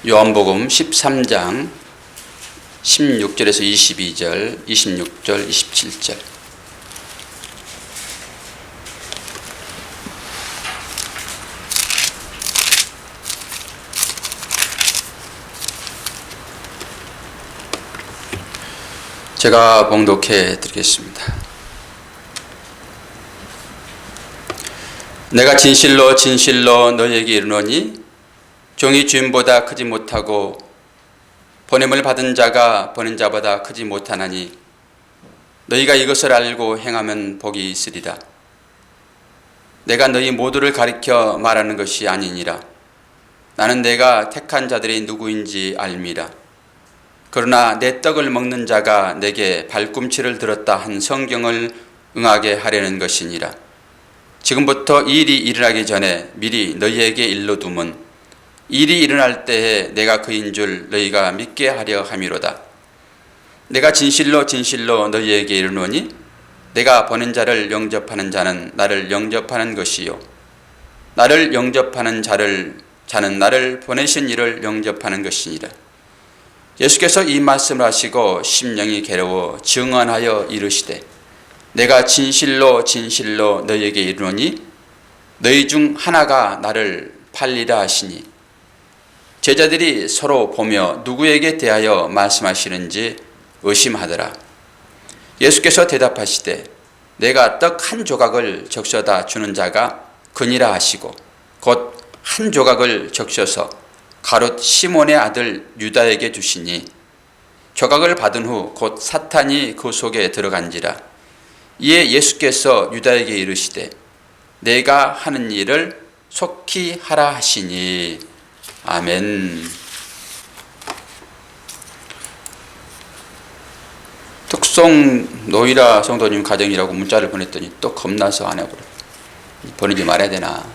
요한복음 13장 16절에서 22절, 26절, 27절. 제가 봉독해 드리겠습니다. 내가 진실로 진실로 너희에게 이르노니 종이 주인보다 크지 못하고 보냄을 받은 자가 보낸 자보다 크지 못하나니 너희가 이것을 알고 행하면 복이 있으리라. 내가 너희 모두를 가리켜 말하는 것이 아니니라. 나는 내가 택한 자들이 누구인지 알미라. 그러나 내 떡을 먹는 자가 내게 발꿈치를 들었다 한 성경을 응하게 하려는 것이니라. 지금부터 이 일이 일어나기 전에 미리 너희에게 일러두면 일이 일어날 때에 내가 그인 줄 너희가 믿게 하려 함이로다. 내가 진실로 진실로 너희에게 이르노니 내가 보낸 자를 영접하는 자는 나를 영접하는 것이요 나를 영접하는 자는 나를 보내신 이를 영접하는 것이니라. 예수께서 이 말씀을 하시고 심령이 괴로워 증언하여 이르시되 내가 진실로 진실로 너희에게 이르노니 너희 중 하나가 나를 팔리라 하시니 제자들이 서로 보며 누구에게 대하여 말씀하시는지 의심하더라. 예수께서 대답하시되 내가 떡 한 조각을 적셔다 주는 자가 그니라 하시고 곧 한 조각을 적셔서 가롯 시몬의 아들 유다에게 주시니 조각을 받은 후 곧 사탄이 그 속에 들어간지라. 이에 예수께서 유다에게 이르시되 내가 하는 일을 속히 하라 하시니. 아멘. 특송 노이라 성도님 가정이라고 문자를 보냈더니 또 겁나서 안 해버려. 보내지 말아야 되나.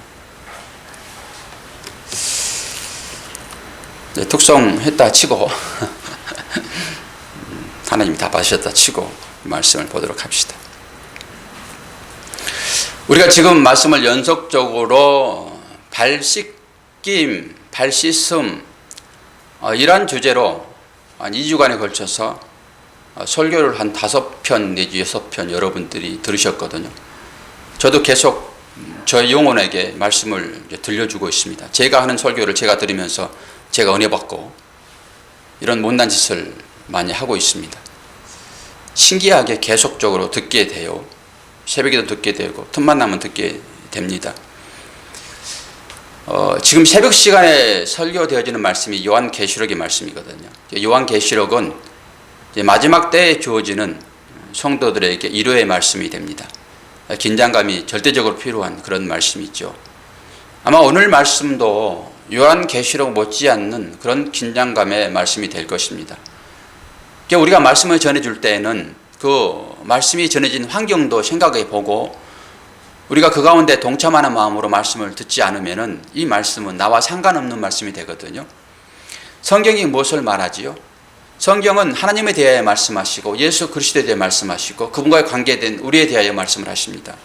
네, 특송했다 치고 하나님이 다 받으셨다 치고 말씀을 보도록 합시다. 우리가 지금 말씀을 연속적으로 발씻김, 발씻음 이러한 주제로 한 2주간에 걸쳐서 설교를 한 5편 내지 6편 여러분들이 들으셨거든요. 저도 계속 저희 영혼에게 말씀을 들려주고 있습니다. 제가 하는 설교를 제가 들으면서 제가 은혜 받고 이런 못난 짓을 많이 하고 있습니다. 신기하게 계속적으로 듣게 돼요. 새벽에도 듣게 되고 틈만 나면 듣게 됩니다. 지금 새벽 시간에 설교되어지는 말씀이 요한계시록의 말씀이거든요. 요한계시록은 마지막 때에 주어지는 성도들에게 위로의 말씀이 됩니다. 긴장감이 절대적으로 필요한 그런 말씀이죠. 아마 오늘 말씀도 요한계시록 못지않는 그런 긴장감의 말씀이 될 것입니다. 우리가 말씀을 전해줄 때에는 그 말씀이 전해진 환경도 생각해 보고 우리가 그 가운데 동참하는 마음으로 말씀을 듣지 않으면 이 말씀은 나와 상관없는 말씀이 되거든요. 성경이 무엇을 말하지요? 성경은 하나님에 대하여 말씀하시고 예수 그리스도에 대해 말씀하시고 그분과의 관계된 우리에 대하여 말씀을 하십니다.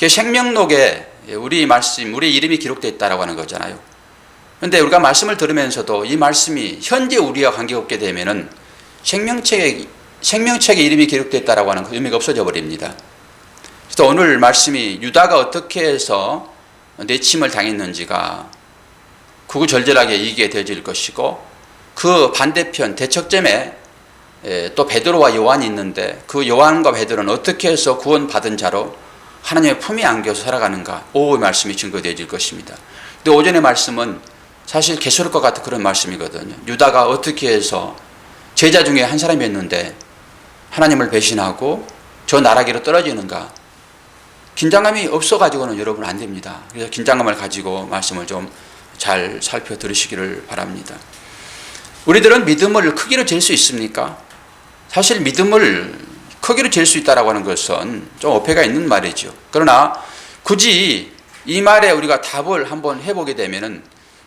생명록에 우리 말씀, 우리 이름이 기록되어 있다고 하는 거잖아요. 그런데 우리가 말씀을 들으면서도 이 말씀이 현재 우리와 관계없게 되면 생명책에 이름이 기록되어 있다고 하는 그 의미가 없어져 버립니다. 또 오늘 말씀이 유다가 어떻게 해서 내침을 당했는지가 구구절절하게 얘기가 되어질 것이고 그 반대편 대척점에 또 베드로와 요한이 있는데 그 요한과 베드로는 어떻게 해서 구원받은 자로 하나님의 품에 안겨서 살아가는가 오후의 말씀이 증거되어질 것입니다. 근데 오전의 말씀은 사실 계시록과 같은 그런 말씀이거든요. 유다가 어떻게 해서 제자 중에 한 사람이었는데 하나님을 배신하고 저 나라기로 떨어지는가. 긴장감이 없어가지고는 여러분 안 됩니다. 그래서 긴장감을 가지고 말씀을 좀 잘 살펴 들으시기를 바랍니다. 우리들은 믿음을 크기로 잴 수 있습니까? 사실 믿음을 크기로 잴 수 있다고 하는 것은 좀 어폐가 있는 말이죠. 그러나 굳이 이 말에 우리가 답을 한번 해보게 되면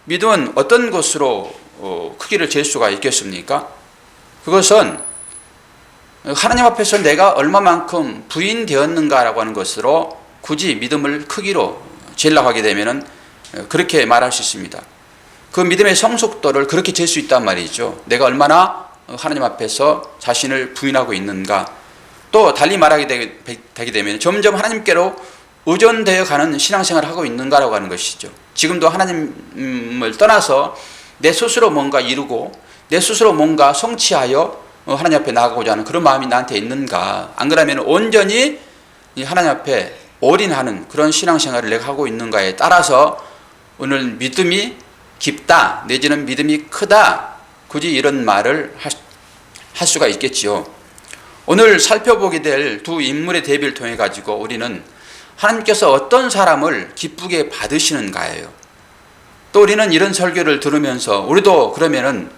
믿음은 어떤 것으로 크기를 잴 수가 있겠습니까? 그것은 하나님 앞에서 내가 얼마만큼 부인되었는가라고 하는 것으로 굳이 믿음을 크기로 재려고 하게 되면 그렇게 말할 수 있습니다. 그 믿음의 성숙도를 그렇게 잴 수 있단 말이죠. 내가 얼마나 하나님 앞에서 자신을 부인하고 있는가. 또 달리 말하게 되게 되면 점점 하나님께로 의존되어 가는 신앙생활을 하고 있는가라고 하는 것이죠. 지금도 하나님을 떠나서 내 스스로 뭔가 이루고 내 스스로 뭔가 성취하여 하나님 앞에 나아가고자 하는 그런 마음이 나한테 있는가. 안 그러면 온전히 하나님 앞에 올인하는 그런 신앙생활을 내가 하고 있는가에 따라서 오늘 믿음이 깊다 내지는 믿음이 크다 굳이 이런 말을 할 수가 있겠지요. 오늘 살펴보게 될 두 인물의 대비를 통해 가지고 우리는 하나님께서 어떤 사람을 기쁘게 받으시는가예요. 또 우리는 이런 설교를 들으면서 우리도 그러면은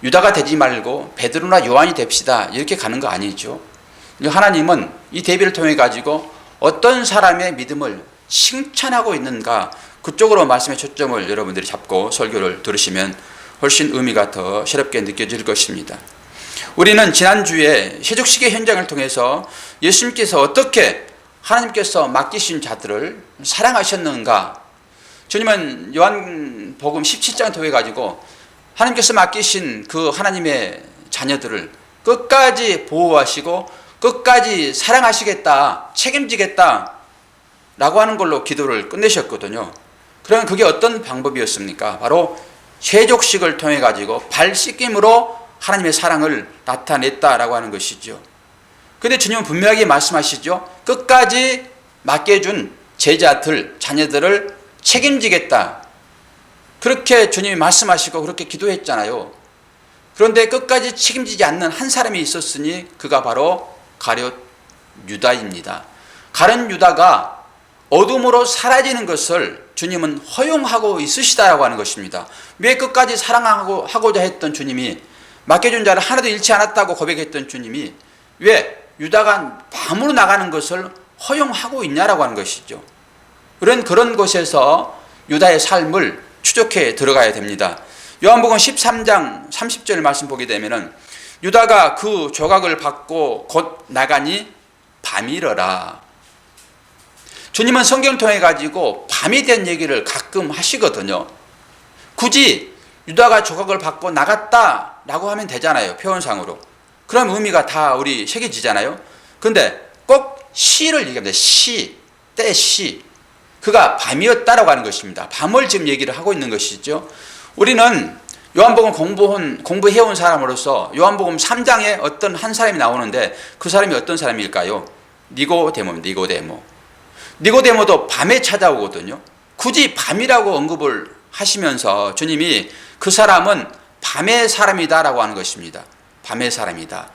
유다가 되지 말고 베드로나 요한이 됩시다 이렇게 가는 거 아니죠. 하나님은 이 대비를 통해 가지고 어떤 사람의 믿음을 칭찬하고 있는가 그쪽으로 말씀의 초점을 여러분들이 잡고 설교를 들으시면 훨씬 의미가 더 새롭게 느껴질 것입니다. 우리는 지난주에 세족식의 현장을 통해서 예수님께서 어떻게 하나님께서 맡기신 자들을 사랑하셨는가. 주님은 요한복음 17장 통해 가지고 하나님께서 맡기신 그 하나님의 자녀들을 끝까지 보호하시고 끝까지 사랑하시겠다, 책임지겠다 라고 하는 걸로 기도를 끝내셨거든요. 그러면 그게 어떤 방법이었습니까? 바로 세족식을 통해 가지고 발 씻김으로 하나님의 사랑을 나타냈다라고 하는 것이죠. 그런데 주님은 분명하게 말씀하시죠. 끝까지 맡겨준 제자들, 자녀들을 책임지겠다. 그렇게 주님이 말씀하시고 그렇게 기도했잖아요. 그런데 끝까지 책임지지 않는 한 사람이 있었으니 그가 바로 가룟 유다입니다. 가룟 유다가 어둠으로 사라지는 것을 주님은 허용하고 있으시다라고 하는 것입니다. 왜 끝까지 사랑하고자 했던 주님이 맡겨준 자를 하나도 잃지 않았다고 고백했던 주님이 왜 유다가 밤으로 나가는 것을 허용하고 있냐라고 하는 것이죠. 그런 곳에서 유다의 삶을 추적해 들어가야 됩니다. 요한복음 13장 30절 말씀 보게 되면은 유다가 그 조각을 받고 곧 나가니 밤이러라. 주님은 성경을 통해 가지고 밤이 된 얘기를 가끔 하시거든요. 굳이 유다가 조각을 받고 나갔다라고 하면 되잖아요. 표현상으로. 그럼 의미가 다 우리 새겨지잖아요. 그런데 꼭 시를 얘기합니다. 시. 그가 밤이었다라고 하는 것입니다. 밤을 지금 얘기를 하고 있는 것이죠. 우리는 요한복음 공부해온 사람으로서 요한복음 3장에 어떤 한 사람이 나오는데 그 사람이 어떤 사람일까요? 니고데모도 밤에 찾아오거든요. 굳이 밤이라고 언급을 하시면서 주님이 그 사람은 밤의 사람이다라고 하는 것입니다. 밤의 사람이다.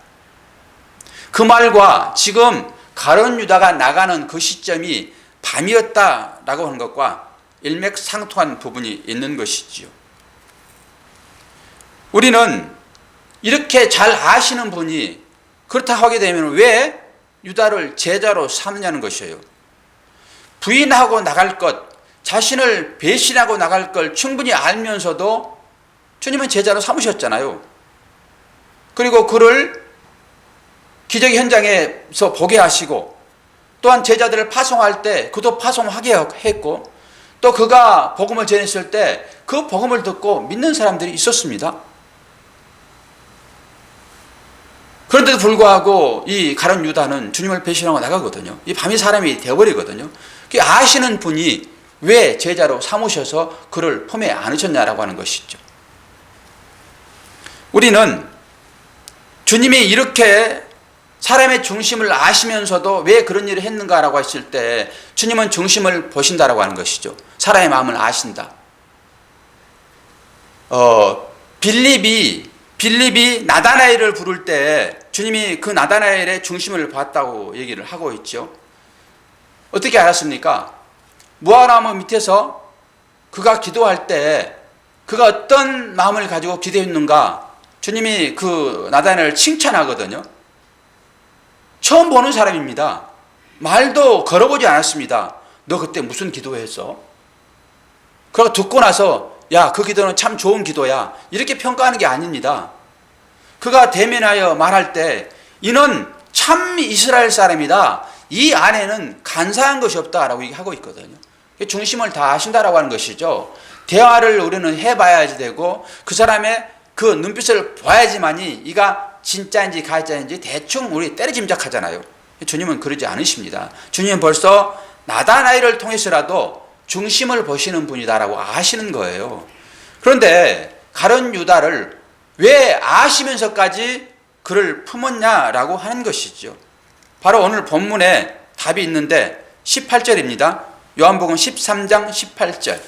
그 말과 지금 가룟 유다가 나가는 그 시점이 밤이었다라고 하는 것과 일맥상통한 부분이 있는 것이지요. 우리는 이렇게 잘 아시는 분이 그렇다 하게 되면 왜 유다를 제자로 삼느냐는 것이에요. 부인하고 나갈 것, 자신을 배신하고 나갈 걸 충분히 알면서도 주님은 제자로 삼으셨잖아요. 그리고 그를 기적의 현장에서 보게 하시고 또한 제자들을 파송할 때 그도 파송하게 했고 또 그가 복음을 전했을 때 그 복음을 듣고 믿는 사람들이 있었습니다. 그런데도 불구하고 이 가룟 유다는 주님을 배신하고 나가거든요. 이 밤이 사람이 되어버리거든요. 아시는 분이 왜 제자로 삼으셔서 그를 품에 안으셨냐라고 하는 것이죠. 우리는 주님이 이렇게 사람의 중심을 아시면서도 왜 그런 일을 했는가라고 했을 때 주님은 중심을 보신다라고 하는 것이죠. 사람의 마음을 아신다. 빌립이 나다나엘을 부를 때 주님이 그 나다나엘의 중심을 봤다고 얘기를 하고 있죠. 어떻게 알았습니까? 무화과나무 밑에서 그가 기도할 때 그가 어떤 마음을 가지고 기도했는가 주님이 그 나다나엘을 칭찬하거든요. 처음 보는 사람입니다. 말도 걸어보지 않았습니다. 너 그때 무슨 기도했어? 그러고 듣고 나서 야, 그 기도는 참 좋은 기도야. 이렇게 평가하는 게 아닙니다. 그가 대면하여 말할 때 이는 참 이스라엘 사람이다. 이 안에는 간사한 것이 없다라고 얘기하고 있거든요. 중심을 다 하신다라고 하는 것이죠. 대화를 우리는 해봐야지 되고 그 사람의 그 눈빛을 봐야지만이 이가 진짜인지 가짜인지 대충 우리 때려짐작하잖아요. 주님은 그러지 않으십니다. 주님은 벌써 나다나엘을 통해서라도 중심을 보시는 분이다라고 아시는 거예요. 그런데 가룟 유다를 왜 아시면서까지 그를 품었냐라고 하는 것이죠. 바로 오늘 본문에 답이 있는데 18절입니다. 요한복음 13장 18절.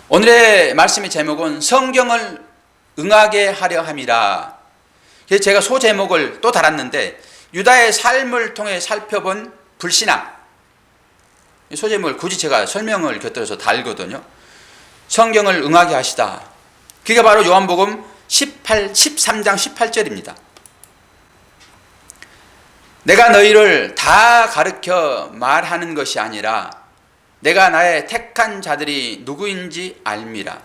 오늘의 말씀의 제목은 성경을 응하게 하려 함이라. 그래서 제가 소제목을 또 달았는데 유다의 삶을 통해 살펴본 불신앙. 소제목을 굳이 제가 설명을 곁들여서 달거든요. 성경을 응하게 하시다. 그게 바로 요한복음 13장 18절입니다. 내가 너희를 다 가르쳐 말하는 것이 아니라 내가 나의 택한 자들이 누구인지 알미라.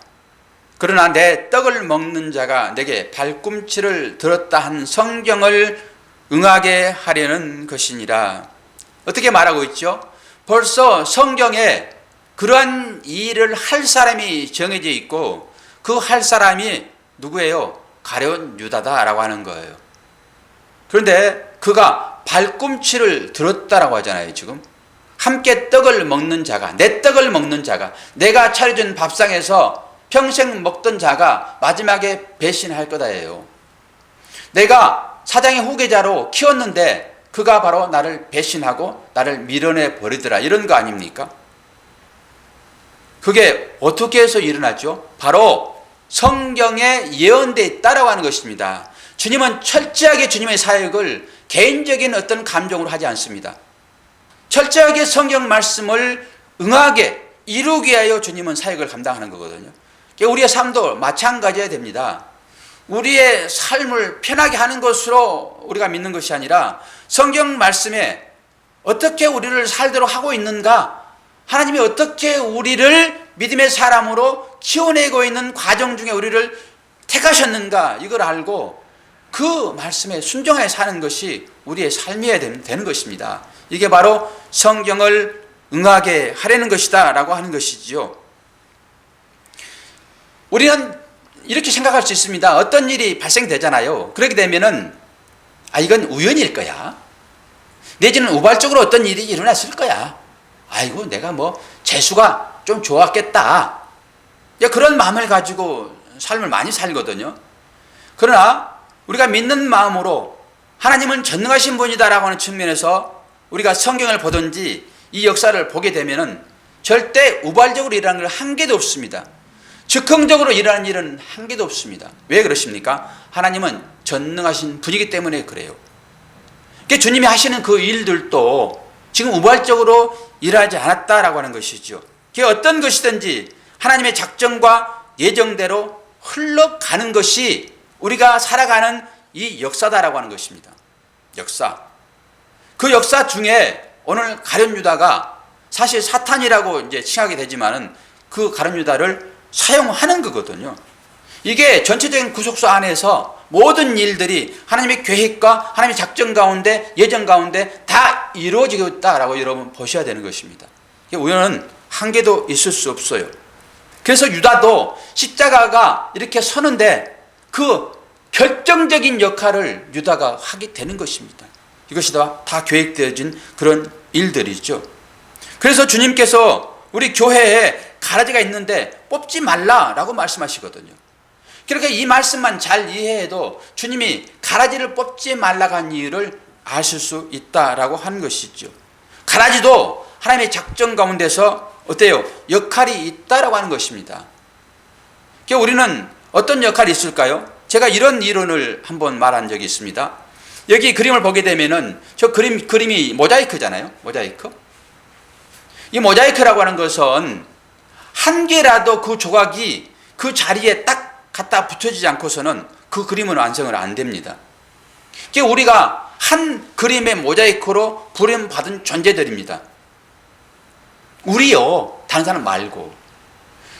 그러나 내 떡을 먹는 자가 내게 발꿈치를 들었다 한 성경을 응하게 하려는 것이니라. 어떻게 말하고 있죠? 벌써 성경에 그러한 일을 할 사람이 정해져 있고 그 할 사람이 누구예요? 가룟 유다다라고 하는 거예요. 그런데 그가 발꿈치를 들었다라고 하잖아요. 지금 함께 떡을 먹는 자가, 내 떡을 먹는 자가, 내가 차려준 밥상에서 평생 먹던 자가 마지막에 배신할 거다예요. 내가 사장의 후계자로 키웠는데 그가 바로 나를 배신하고 나를 밀어내 버리더라. 이런 거 아닙니까? 그게 어떻게 해서 일어났죠? 바로 성경에 예언되어 있다라고 하는 것입니다. 주님은 철저하게 주님의 사역을 개인적인 어떤 감정으로 하지 않습니다. 철저하게 성경 말씀을 응하게 이루기 위하여 주님은 사역을 감당하는 거거든요. 우리의 삶도 마찬가지여야 됩니다. 우리의 삶을 편하게 하는 것으로 우리가 믿는 것이 아니라 성경 말씀에 어떻게 우리를 살도록 하고 있는가, 하나님이 어떻게 우리를 믿음의 사람으로 키워내고 있는 과정 중에 우리를 택하셨는가, 이걸 알고 그 말씀에 순종하여 사는 것이 우리의 삶이어야 되는 것입니다. 이게 바로 성경을 응하게 하려는 것이다 라고 하는 것이지요. 우리는 이렇게 생각할 수 있습니다. 어떤 일이 발생되잖아요. 그렇게 되면은 이건 우연일 거야. 내지는 우발적으로 어떤 일이 일어났을 거야. 아이고 내가 재수가 좀 좋았겠다. 그런 마음을 가지고 삶을 많이 살거든요. 그러나 우리가 믿는 마음으로 하나님은 전능하신 분이다라고 하는 측면에서 우리가 성경을 보든지 이 역사를 보게 되면은 절대 우발적으로 일어나는 걸 한 개도 없습니다. 즉흥적으로 일어나는 일은 한 개도 없습니다. 왜 그러십니까? 하나님은 전능하신 분이기 때문에 그래요. 그러니까 주님이 하시는 그 일들도 지금 우발적으로 일하지 않았다라고 하는 것이죠. 그게 어떤 것이든지 하나님의 작정과 예정대로 흘러가는 것이 우리가 살아가는 이 역사다라고 하는 것입니다. 역사. 그 역사 중에 오늘 가룟 유다가 사실 사탄이라고 이제 칭하게 되지만은 그 가룟 유다를 사용하는 거거든요. 이게 전체적인 구속소 안에서 모든 일들이 하나님의 계획과 하나님의 작정 가운데, 예정 가운데 다 이루어지고 있다라고 여러분 보셔야 되는 것입니다. 우연은 한 개도 있을 수 없어요. 그래서 유다도 십자가가 이렇게 서는데 그 결정적인 역할을 유다가 하게 되는 것입니다. 이것이 다 계획되어진 그런 일들이죠. 그래서 주님께서 우리 교회에 가라지가 있는데 뽑지 말라라고 말씀하시거든요. 그러니까 이 말씀만 잘 이해해도 주님이 가라지를 뽑지 말라고 한 이유를 아실 수 있다라고 하는 것이죠. 가라지도 하나님의 작정 가운데서 어때요? 역할이 있다라고 하는 것입니다. 그러니까 우리는 어떤 역할이 있을까요? 제가 이런 이론을 한번 말한 적이 있습니다. 여기 그림을 보게 되면은 저 그림이 모자이크잖아요. 모자이크. 이 모자이크라고 하는 것은 한 개라도 그 조각이 그 자리에 딱 갖다 붙여지지 않고서는 그 그림은 완성을 안 됩니다. 그러니까 우리가 한 그림의 모자이크로 부름받은 존재들입니다. 우리요, 다른 사람 말고.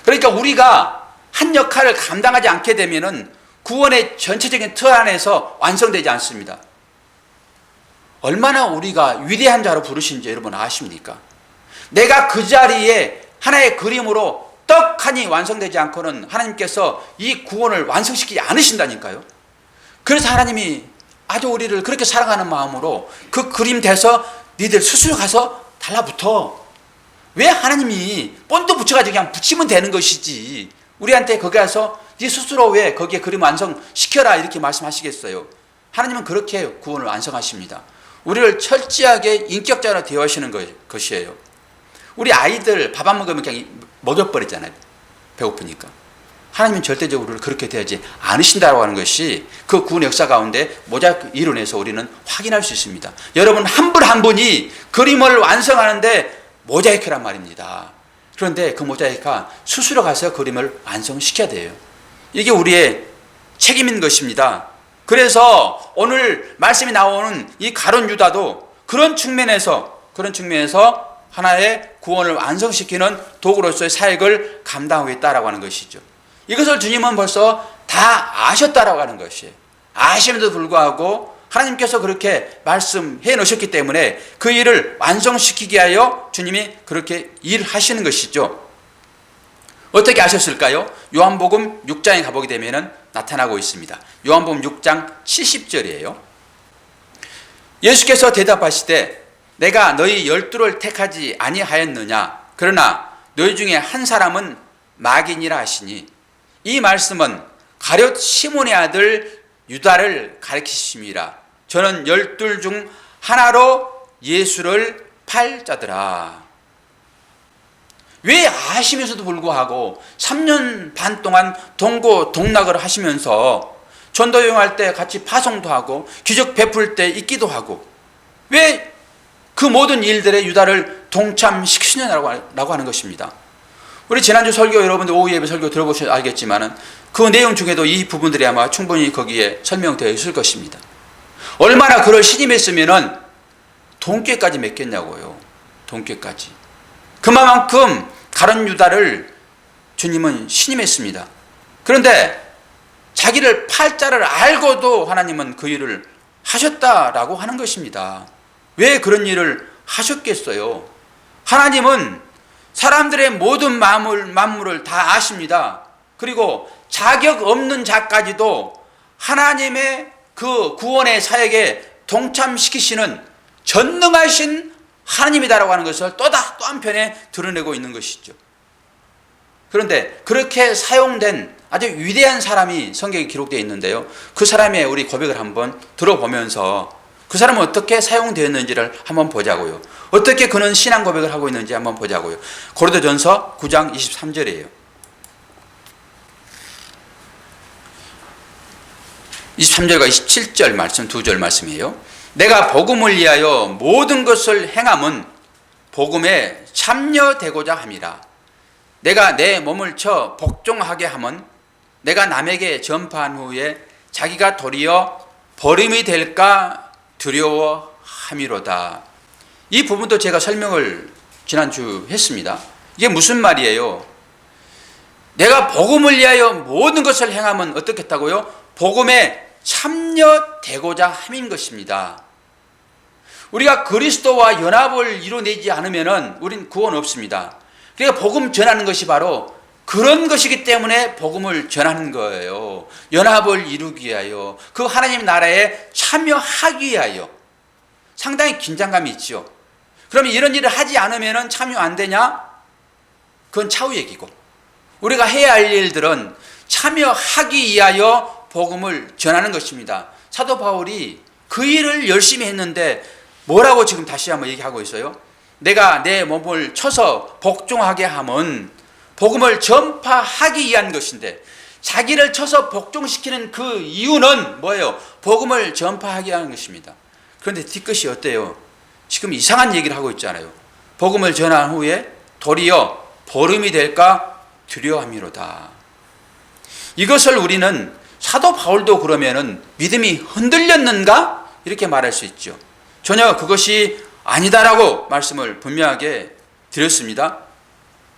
그러니까 우리가 한 역할을 감당하지 않게 되면은 구원의 전체적인 틀 안에서 완성되지 않습니다. 얼마나 우리가 위대한 자로 부르신지 여러분 아십니까? 내가 그 자리에 하나의 그림으로 떡하니 완성되지 않고는 하나님께서 이 구원을 완성시키지 않으신다니까요. 그래서 하나님이 아주 우리를 그렇게 사랑하는 마음으로 그 그림 돼서 니들 스스로 가서 달라붙어. 왜 하나님이 본드 붙여가지고 그냥 붙이면 되는 것이지 우리한테 거기 가서 네 스스로 왜 거기에 그림 완성시켜라 이렇게 말씀하시겠어요? 하나님은 그렇게 구원을 완성하십니다. 우리를 철저하게 인격자로 대하시는 것이에요. 우리 아이들 밥 안 먹으면 그냥 먹여버리잖아요. 배고프니까. 하나님은 절대적으로 우리를 그렇게 대하지 않으신다고 하는 것이 그 구원 역사 가운데 모자이크 이론에서 우리는 확인할 수 있습니다. 여러분 한 분 한 분이 그림을 완성하는데 모자이크란 말입니다. 그런데 그 모자이크가 스스로 가서 그림을 완성시켜야 돼요. 이게 우리의 책임인 것입니다. 그래서 오늘 말씀이 나오는 이 가룟 유다도 그런 측면에서 하나의 구원을 완성시키는 도구로서의 사역을 감당하고 있다라고 하는 것이죠. 이것을 주님은 벌써 다 아셨다라고 하는 것이에요. 아심에도 불구하고 하나님께서 그렇게 말씀해 놓으셨기 때문에 그 일을 완성시키기 위하여 주님이 그렇게 일하시는 것이죠. 어떻게 아셨을까요? 요한복음 6장에 가보게 되면 나타나고 있습니다. 요한복음 6장 70절이에요. 예수께서 대답하시되 내가 너희 12를 택하지 아니하였느냐? 그러나 너희 중에 한 사람은 마귀니라 하시니 이 말씀은 가룟 시몬의 아들 유다를 가리키심이라. 저는 12 중 하나로 예수를 팔 자더라. 왜 아시면서도 불구하고 3년 반 동안 동고동락을 하시면서 전도여행할 때 같이 파송도 하고 기적 베풀 때 있기도 하고 왜 그 모든 일들에 유다를 동참시키느냐라고 하는 것입니다. 우리 지난주 설교 여러분들 오후 예배 설교 들어보셔서 알겠지만은 그 내용 중에도 이 부분들이 아마 충분히 거기에 설명되어 있을 것입니다. 얼마나 그를 신임했으면은 돈꾀까지 맺겠냐고요. 돈꾀까지. 그만큼 가룟 유다를 주님은 신임했습니다. 그런데 자기를 팔 자를 알고도 하나님은 그 일을 하셨다라고 하는 것입니다. 왜 그런 일을 하셨겠어요? 하나님은 사람들의 모든 만물을 다 아십니다. 그리고 자격 없는 자까지도 하나님의 그 구원의 사역에 동참시키시는 전능하신 하나님이다라고 하는 것을 또 한편에 드러내고 있는 것이죠. 그런데 그렇게 사용된 아주 위대한 사람이 성경에 기록되어 있는데요. 그 사람의 우리 고백을 한번 들어보면서 그 사람은 어떻게 사용되었는지를 한번 보자고요. 어떻게 그는 신앙 고백을 하고 있는지 한번 보자고요. 고린도전서 9장 23절이에요. 23절과 27절 말씀 두 절 말씀이에요. 내가 복음을 위하여 모든 것을 행함은 복음에 참여되고자 함이라. 내가 내 몸을 쳐 복종하게 함은 내가 남에게 전파한 후에 자기가 도리어 버림이 될까 두려워함이로다. 이 부분도 제가 설명을 지난주 했습니다. 이게 무슨 말이에요? 내가 복음을 위하여 모든 것을 행하면 어떻겠다고요? 복음에 참여되고자 함인 것입니다. 우리가 그리스도와 연합을 이루어내지 않으면 우린 구원 없습니다. 그러니까 복음 전하는 것이 바로 그런 것이기 때문에 복음을 전하는 거예요. 연합을 이루기 위하여, 그 하나님 나라에 참여하기 위하여. 상당히 긴장감이 있죠. 그러면 이런 일을 하지 않으면 참여 안 되냐? 그건 차후 얘기고, 우리가 해야 할 일들은 참여하기 위하여 복음을 전하는 것입니다. 사도 바울이 그 일을 열심히 했는데 뭐라고 지금 다시 한번 얘기하고 있어요? 내가 내 몸을 쳐서 복종하게 함은 복음을 전파하기 위한 것인데, 자기를 쳐서 복종시키는 그 이유는 뭐예요? 복음을 전파하기 위한 것입니다. 그런데 뒤끝이 어때요? 지금 이상한 얘기를 하고 있잖아요. 복음을 전한 후에 도리어 버림이 될까 두려워함이로다. 이것을 우리는 사도 바울도 그러면은 믿음이 흔들렸는가? 이렇게 말할 수 있죠. 전혀 그것이 아니다라고 말씀을 분명하게 드렸습니다.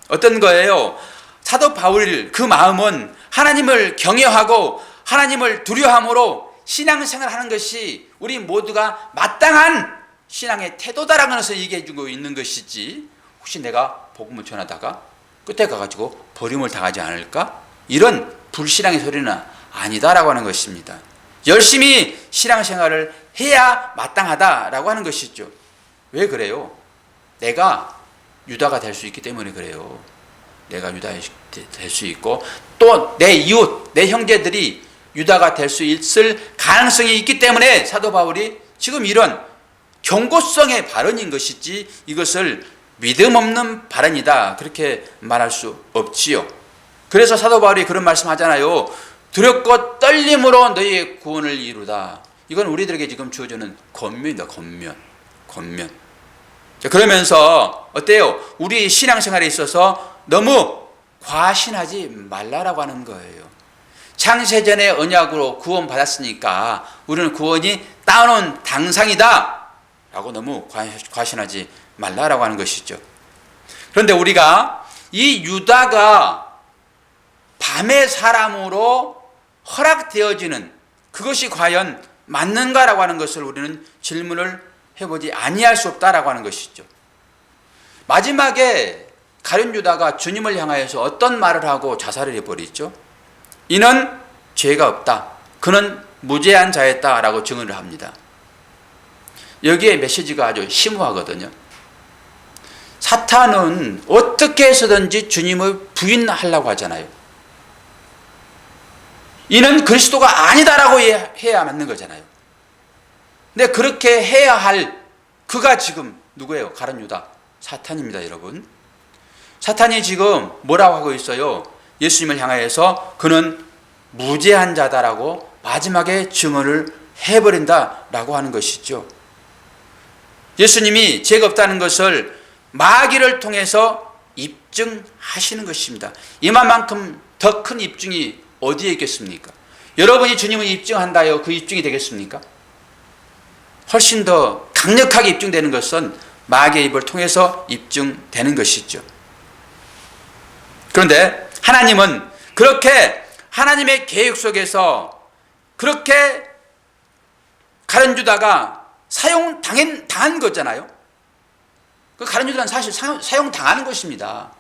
어떤 거예요? 사도 바울 그 마음은 하나님을 경외하고 하나님을 두려워함으로 신앙생활을 하는 것이 우리 모두가 마땅한 신앙의 태도다라는 것을 얘기해 주고 있는 것이지, 혹시 내가 복음을 전하다가 끝에 가가지고 버림을 당하지 않을까? 이런 불신앙의 소리는 아니다라고 하는 것입니다. 열심히 신앙생활을 해야 마땅하다라고 하는 것이죠. 왜 그래요? 내가 유다가 될 수 있기 때문에 그래요. 내가 유다가 될 수 있고 또 내 이웃, 내 형제들이 유다가 될 수 있을 가능성이 있기 때문에 사도 바울이 지금 이런 경고성의 발언인 것이지 이것을 믿음 없는 발언이다 그렇게 말할 수 없지요. 그래서 사도 바울이 그런 말씀하잖아요. 두렵고 떨림으로 너희의 구원을 이루다. 이건 우리들에게 지금 주어지는 권면이다. 권면. 자, 그러면서 어때요? 우리 신앙생활에 있어서 너무 과신하지 말라라고 하는 거예요. 창세전의 언약으로 구원 받았으니까 우리는 구원이 따놓은 당상이다 라고 너무 과신하지 말라라고 하는 것이죠. 그런데 우리가 이 유다가 밤의 사람으로 허락되어지는 그것이 과연 맞는가라고 하는 것을 우리는 질문을 해보지 아니할 수 없다라고 하는 것이죠. 마지막에 가룟 유다가 주님을 향하여서 어떤 말을 하고 자살을 해버리죠? 이는 죄가 없다. 그는 무죄한 자였다라고 증언을 합니다. 여기에 메시지가 아주 심오하거든요. 사탄은 어떻게 해서든지 주님을 부인하려고 하잖아요. 이는 그리스도가 아니다라고 해야 맞는 거잖아요. 근데 그렇게 해야 할 그가 지금 누구예요? 가룟 유다. 사탄입니다, 여러분. 사탄이 지금 뭐라고 하고 있어요? 예수님을 향하여서 그는 무죄한 자다라고 마지막에 증언을 해버린다라고 하는 것이죠. 예수님이 죄가 없다는 것을 마귀를 통해서 입증하시는 것입니다. 이만큼 더 큰 입증이 어디에 있겠습니까? 여러분이 주님을 입증한다요, 그 입증이 되겠습니까? 훨씬 더 강력하게 입증되는 것은 마귀의 입을 통해서 입증되는 것이죠. 그런데 하나님은 그렇게 하나님의 계획 속에서 그렇게 가룟 유다가 사용당한 거잖아요. 그 가룟 유다는 사실 사용당하는 것입니다.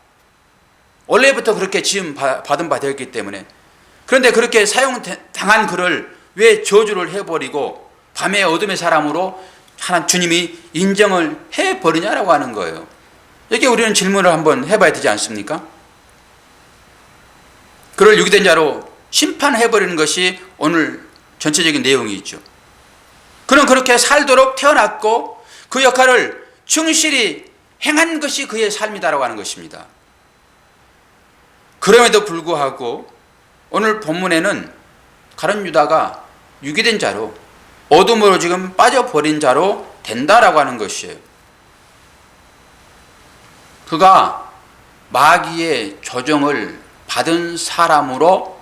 원래부터 그렇게 지음 받은 바 되었기 때문에. 그런데 그렇게 사용당한 그를 왜 저주를 해버리고 밤의 어둠의 사람으로 하나님 주님이 인정을 해버리냐라고 하는 거예요. 이렇게 우리는 질문을 한번 해봐야 되지 않습니까? 그를 유기된 자로 심판해버리는 것이 오늘 전체적인 내용이죠. 그는 그렇게 살도록 태어났고 그 역할을 충실히 행한 것이 그의 삶이다라고 하는 것입니다. 그럼에도 불구하고 오늘 본문에는 가룟 유다가 유기된 자로 어둠으로 지금 빠져버린 자로 된다라고 하는 것이에요. 그가 마귀의 조종을 받은 사람으로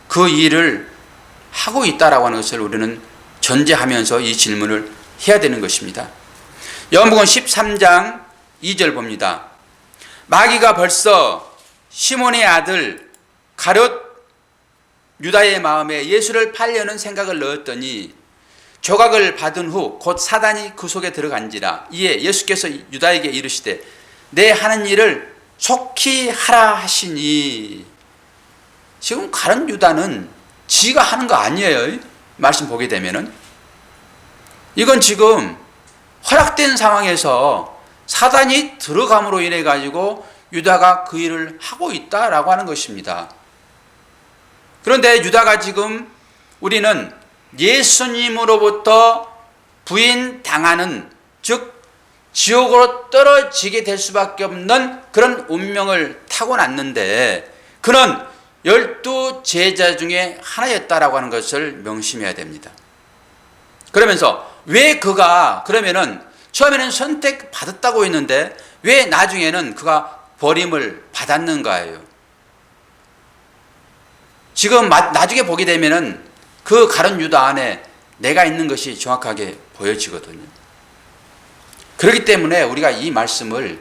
그 일을 하고 있다라고 하는 것을 우리는 전제하면서 이 질문을 해야 되는 것입니다. 요한복음 13장 2절 봅니다. 마귀가 벌써 시몬의 아들 가룟 유다의 마음에 예수를 팔려는 생각을 넣었더니 조각을 받은 후 곧 사단이 그 속에 들어간지라. 이에 예수께서 유다에게 이르시되 내 하는 일을 속히 하라 하시니. 지금 가룟 유다는 지가 하는 거 아니에요. 말씀 보게 되면은 이건 지금 허락된 상황에서 사단이 들어감으로 인해 가지고 유다가 그 일을 하고 있다라고 하는 것입니다. 그런데 유다가 지금 우리는 예수님으로부터 부인당하는, 즉 지옥으로 떨어지게 될 수밖에 없는 그런 운명을 타고났는데 그는 12 제자 중에 하나였다라고 하는 것을 명심해야 됩니다. 그러면서 왜 그가 그러면은 처음에는 선택받았다고 했는데 왜 나중에는 그가 버림을 받았는가예요. 지금 나중에 보게 되면은 그 가룟 유다 안에 내가 있는 것이 정확하게 보여지거든요. 그렇기 때문에 우리가 이 말씀을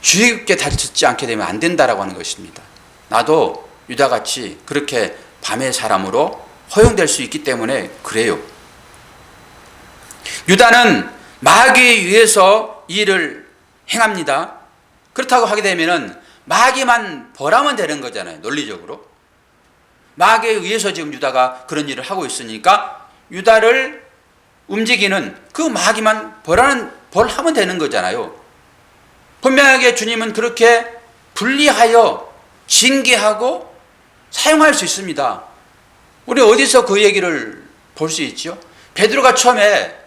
주의 깊게 듣지 않게 되면 안 된다라고 하는 것입니다. 나도 유다같이 그렇게 밤의 사람으로 허용될 수 있기 때문에 그래요. 유다는 마귀에 의해서 일을 행합니다. 그렇다고 하게 되면은 마귀만 벌하면 되는 거잖아요. 논리적으로. 마귀에 의해서 지금 유다가 그런 일을 하고 있으니까 유다를 움직이는 그 마귀만 벌하면 되는 거잖아요. 분명하게 주님은 그렇게 분리하여 징계하고 사용할 수 있습니다. 우리 어디서 그 얘기를 볼 수 있죠? 베드로가 처음에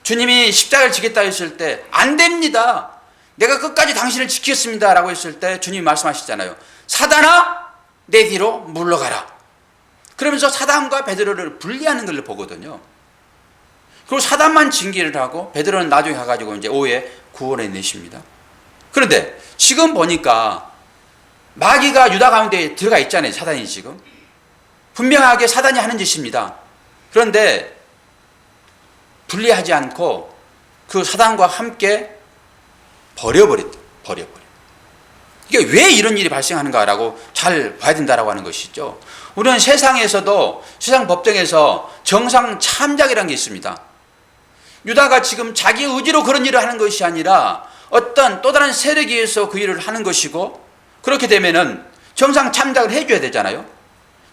주님이 십자가를 지겠다 했을 때 안 됩니다. 내가 끝까지 당신을 지키겠습니다 라고 했을 때 주님이 말씀하시잖아요. 사단아 내 뒤로 물러가라. 그러면서 사단과 베드로를 분리하는 걸 보거든요. 그리고 사단만 징계를 하고 베드로는 나중에 가가지고 이제 오후에 구원해 내십니다. 그런데 지금 보니까 마귀가 유다 가운데 들어가 있잖아요. 사단이 지금 분명하게 사단이 하는 짓입니다. 그런데 분리하지 않고 그 사단과 함께 버려버렸다. 이게 왜 이런 일이 발생하는가라고 잘 봐야 된다라고 하는 것이죠. 우리는 세상에서도 세상 법정에서 정상 참작이라는 게 있습니다. 유다가 지금 자기 의지로 그런 일을 하는 것이 아니라 어떤 또 다른 세력에 의해서 그 일을 하는 것이고, 그렇게 되면은 정상 참작을 해줘야 되잖아요.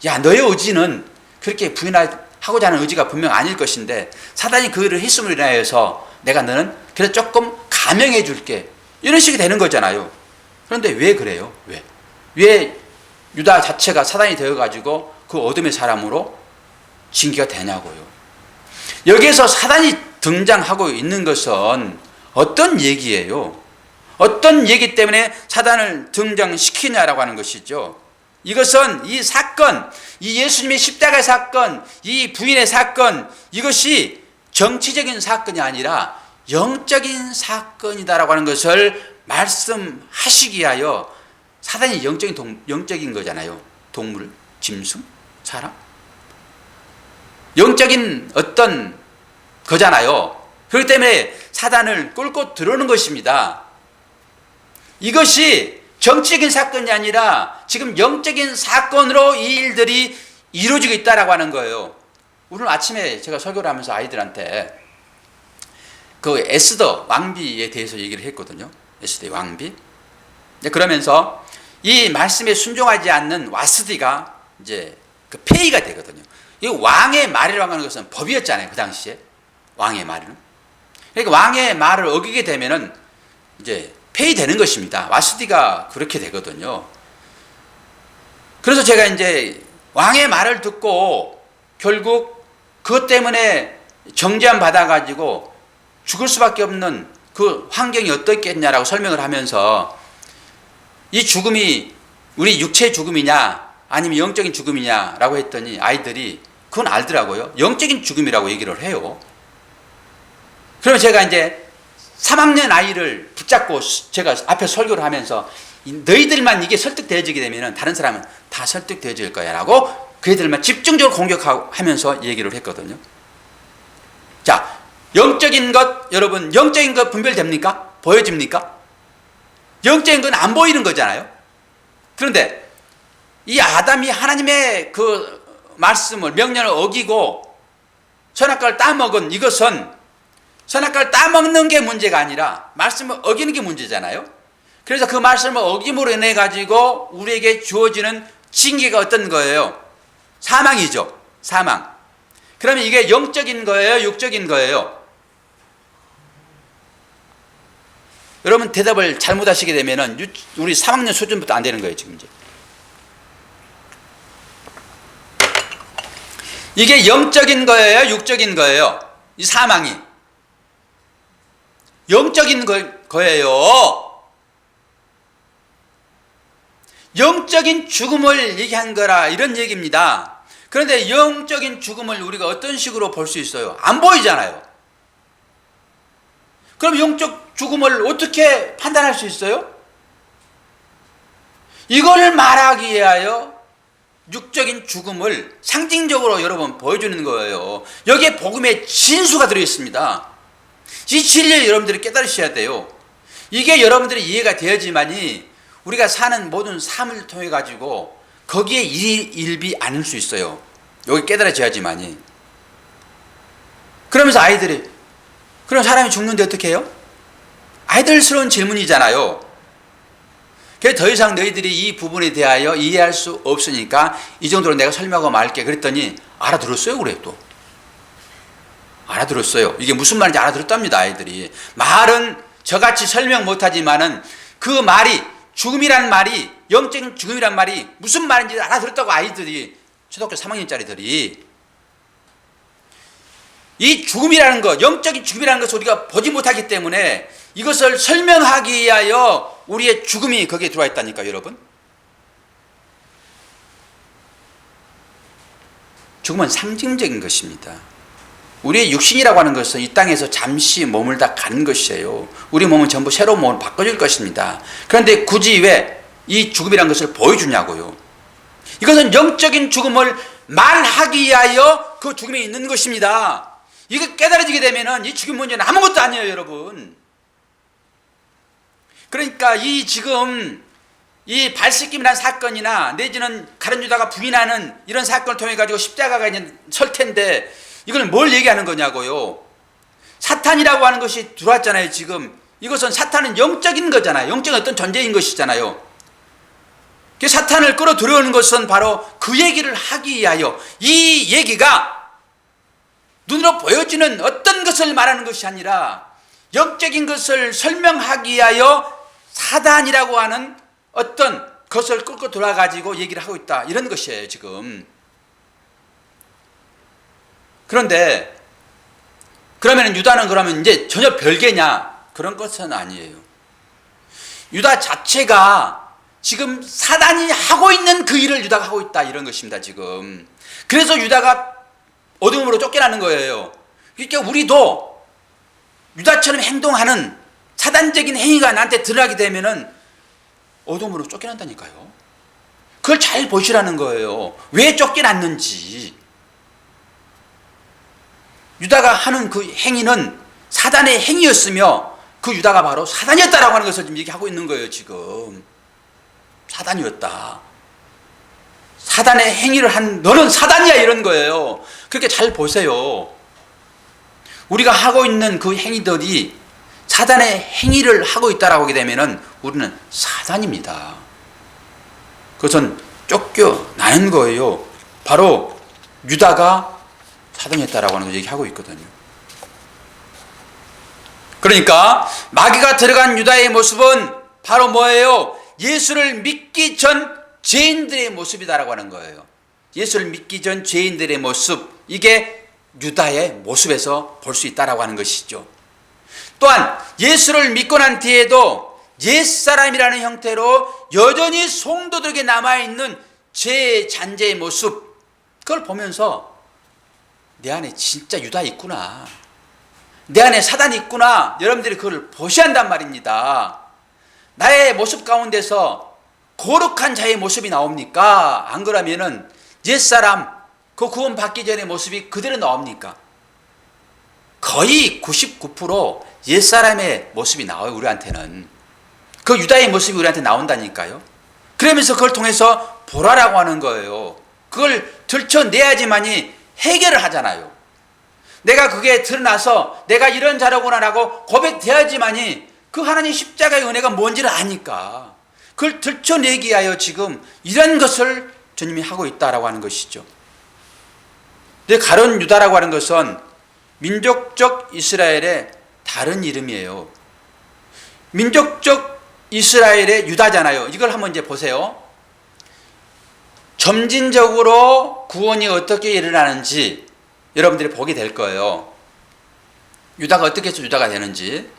야, 너의 의지는 그렇게 부인하고자 하는 의지가 분명 아닐 것인데 사단이 그 일을 했음으로 인하여서 내가 너는 그래서 조금 감형해 줄게, 이런 식이 되는 거잖아요. 그런데 왜 그래요? 왜 유다 자체가 사단이 되어가지고 그 어둠의 사람으로 징계가 되냐고요. 여기에서 사단이 등장하고 있는 것은 어떤 얘기예요? 어떤 얘기 때문에 사단을 등장시키냐라고 하는 것이죠. 이것은 이 사건, 이 예수님의 십자가 사건, 이 부인의 사건, 이것이 정치적인 사건이 아니라 영적인 사건이다라고 하는 것을 말씀하시기 위하여, 사단이 영적인 거잖아요. 동물, 짐승, 사람. 영적인 어떤 거잖아요. 그렇기 때문에 사단을 끌고 들어오는 것입니다. 이것이 정치적인 사건이 아니라 지금 영적인 사건으로 이 일들이 이루어지고 있다라고 하는 거예요. 오늘 아침에 제가 설교를 하면서 아이들한테 그 에스더 왕비에 대해서 얘기를 했거든요. 에스더의 왕비. 그러면서 이 말씀에 순종하지 않는 와스디가 이제 그 폐위가 되거든요. 이 왕의 말이라고 하는 것은 법이었잖아요. 그 당시에. 왕의 말은. 그러니까 왕의 말을 어기게 되면은 이제 폐위되는 것입니다. 와스디가 그렇게 되거든요. 그래서 제가 이제 왕의 말을 듣고 결국 그것 때문에 정죄함 받아가지고 죽을 수밖에 없는 그 환경이 어떻겠냐라고 설명을 하면서 이 죽음이 우리 육체의 죽음이냐 아니면 영적인 죽음이냐라고 했더니 아이들이 그건 알더라고요. 영적인 죽음이라고 얘기를 해요. 그러면 제가 이제 3학년 아이를 붙잡고 제가 앞에 설교를 하면서 너희들만 이게 설득되어지게 되면 다른 사람은 다 설득되어질 거야 라고 그 애들만 집중적으로 공격하면서 얘기를 했거든요. 자, 영적인 것, 여러분 영적인 것 분별됩니까? 보여집니까? 영적인 건 안 보이는 거잖아요. 그런데 이 아담이 하나님의 그 말씀을, 명령을 어기고 선악과를 따먹은 이것은 선악과를 따먹는 게 문제가 아니라 말씀을 어기는 게 문제잖아요. 그래서 그 말씀을 어김으로 인해 가지고 우리에게 주어지는 징계가 어떤 거예요? 사망이죠. 사망. 그러면 이게 영적인 거예요? 육적인 거예요? 여러분 대답을 잘못하시게 되면은 우리 3학년 수준부터 안 되는 거예요. 지금 이제. 이게 영적인 거예요? 육적인 거예요? 이 사망이. 영적인 거예요. 영적인 죽음을 얘기한 거라 이런 얘기입니다. 그런데 영적인 죽음을 우리가 어떤 식으로 볼 수 있어요? 안 보이잖아요. 그럼 영적 죽음을 어떻게 판단할 수 있어요? 이걸 말하기 위하여 육적인 죽음을 상징적으로 여러분 보여주는 거예요. 여기에 복음의 진수가 들어있습니다. 이 진리를 여러분들이 깨달으셔야 돼요. 이게 여러분들이 이해가 되어야지만이 우리가 사는 모든 삶을 통해 가지고 거기에 일비 않을 수 있어요. 여기 깨달아져야지만이. 그러면서 아이들이 그럼 사람이 죽는데 어떻게 해요? 아이들스러운 질문이잖아요. 그래서 더 이상 너희들이 이 부분에 대하여 이해할 수 없으니까 이 정도로 내가 설명하고 말게. 그랬더니 알아들었어요. 그래 또 알아들었어요. 이게 무슨 말인지 알아들었답니다. 아이들이. 말은 저같이 설명 못하지만은 그 말이, 죽음이란 말이, 영적인 죽음이란 말이 무슨 말인지 알아들었다고. 아이들이, 초등학교 3학년짜리들이. 이 죽음이라는 것, 영적인 죽음이라는 것을 우리가 보지 못하기 때문에 이것을 설명하기 위하여 우리의 죽음이 거기에 들어와 있다니까요, 여러분. 죽음은 상징적인 것입니다. 우리의 육신이라고 하는 것은 이 땅에서 잠시 머물다 가는 것이에요. 우리 몸은 전부 새로운 몸으로 바꿔줄 것입니다. 그런데 굳이 왜 이 죽음이라는 것을 보여주냐고요. 이것은 영적인 죽음을 말하기 위하여 그 죽음이 있는 것입니다. 이거 깨달아지게 되면은 이 죽음 문제는 아무것도 아니에요, 여러분. 그러니까 이 지금 이 발씻김이라는 사건이나 내지는 가룟 유다가 부인하는 이런 사건을 통해 가지고 십자가가 이제 설 텐데 이걸 뭘 얘기하는 거냐고요. 사탄이라고 하는 것이 들어왔잖아요, 지금. 이것은 사탄은 영적인 거잖아요. 영적인 어떤 존재인 것이잖아요. 사탄을 끌어들여오는 것은 바로 그 얘기를 하기 위하여, 이 얘기가 눈으로 보여지는 어떤 것을 말하는 것이 아니라 영적인 것을 설명하기 위하여 사단이라고 하는 어떤 것을 끌고 돌아가지고 얘기를 하고 있다. 이런 것이에요, 지금. 그런데 그러면 유다는 그러면 이제 전혀 별개냐? 그런 것은 아니에요. 유다 자체가 지금 사단이 하고 있는 그 일을 유다가 하고 있다. 이런 것입니다, 지금. 그래서 유다가 어둠으로 쫓겨나는 거예요. 그러니까 우리도 유다처럼 행동하는 사단적인 행위가 나한테 드러나게 되면은 어둠으로 쫓겨난다니까요. 그걸 잘 보시라는 거예요. 왜 쫓겨났는지. 유다가 하는 그 행위는 사단의 행위였으며 그 유다가 바로 사단이었다라고 하는 것을 지금 얘기하고 있는 거예요, 지금. 사단이었다. 사단의 행위를 한 너는 사단이야, 이런 거예요. 그렇게 잘 보세요. 우리가 하고 있는 그 행위들이 사단의 행위를 하고 있다라고 하게 되면은 우리는 사단입니다. 그것은 쫓겨나는 거예요. 바로 유다가 사단이었다라고 하는 걸 얘기하고 있거든요. 그러니까 마귀가 들어간 유다의 모습은 바로 뭐예요? 예수를 믿기 전 죄인들의 모습이다라고 하는 거예요. 예수를 믿기 전 죄인들의 모습, 이게 유다의 모습에서 볼 수 있다라고 하는 것이죠. 또한 예수를 믿고 난 뒤에도 옛사람이라는 형태로 여전히 성도들에게 남아있는 죄의 잔재의 모습, 그걸 보면서 내 안에 진짜 유다 있구나, 내 안에 사단이 있구나, 여러분들이 그걸 보셔야 한단 말입니다. 나의 모습 가운데서 거룩한 자의 모습이 나옵니까? 안 그러면은 옛사람, 그 구원 받기 전의 모습이 그대로 나옵니까? 거의 99% 옛사람의 모습이 나와요, 우리한테는. 그 유다의 모습이 우리한테 나온다니까요. 그러면서 그걸 통해서 보라라고 하는 거예요. 그걸 들춰내야지만이 해결을 하잖아요. 내가 그게 드러나서 내가 이런 자라구나라고 고백돼야지만이 그 하나님 십자가의 은혜가 뭔지를 아니까 그걸 들춰내기 위하여 지금 이런 것을 주님이 하고 있다라고 하는 것이죠. 근데 가룟 유다라고 하는 것은 민족적 이스라엘의 다른 이름이에요. 민족적 이스라엘의 유다잖아요. 이걸 한번 이제 보세요. 점진적으로 구원이 어떻게 일어나는지 여러분들이 보게 될 거예요. 유다가 어떻게 해서 유다가 되는지.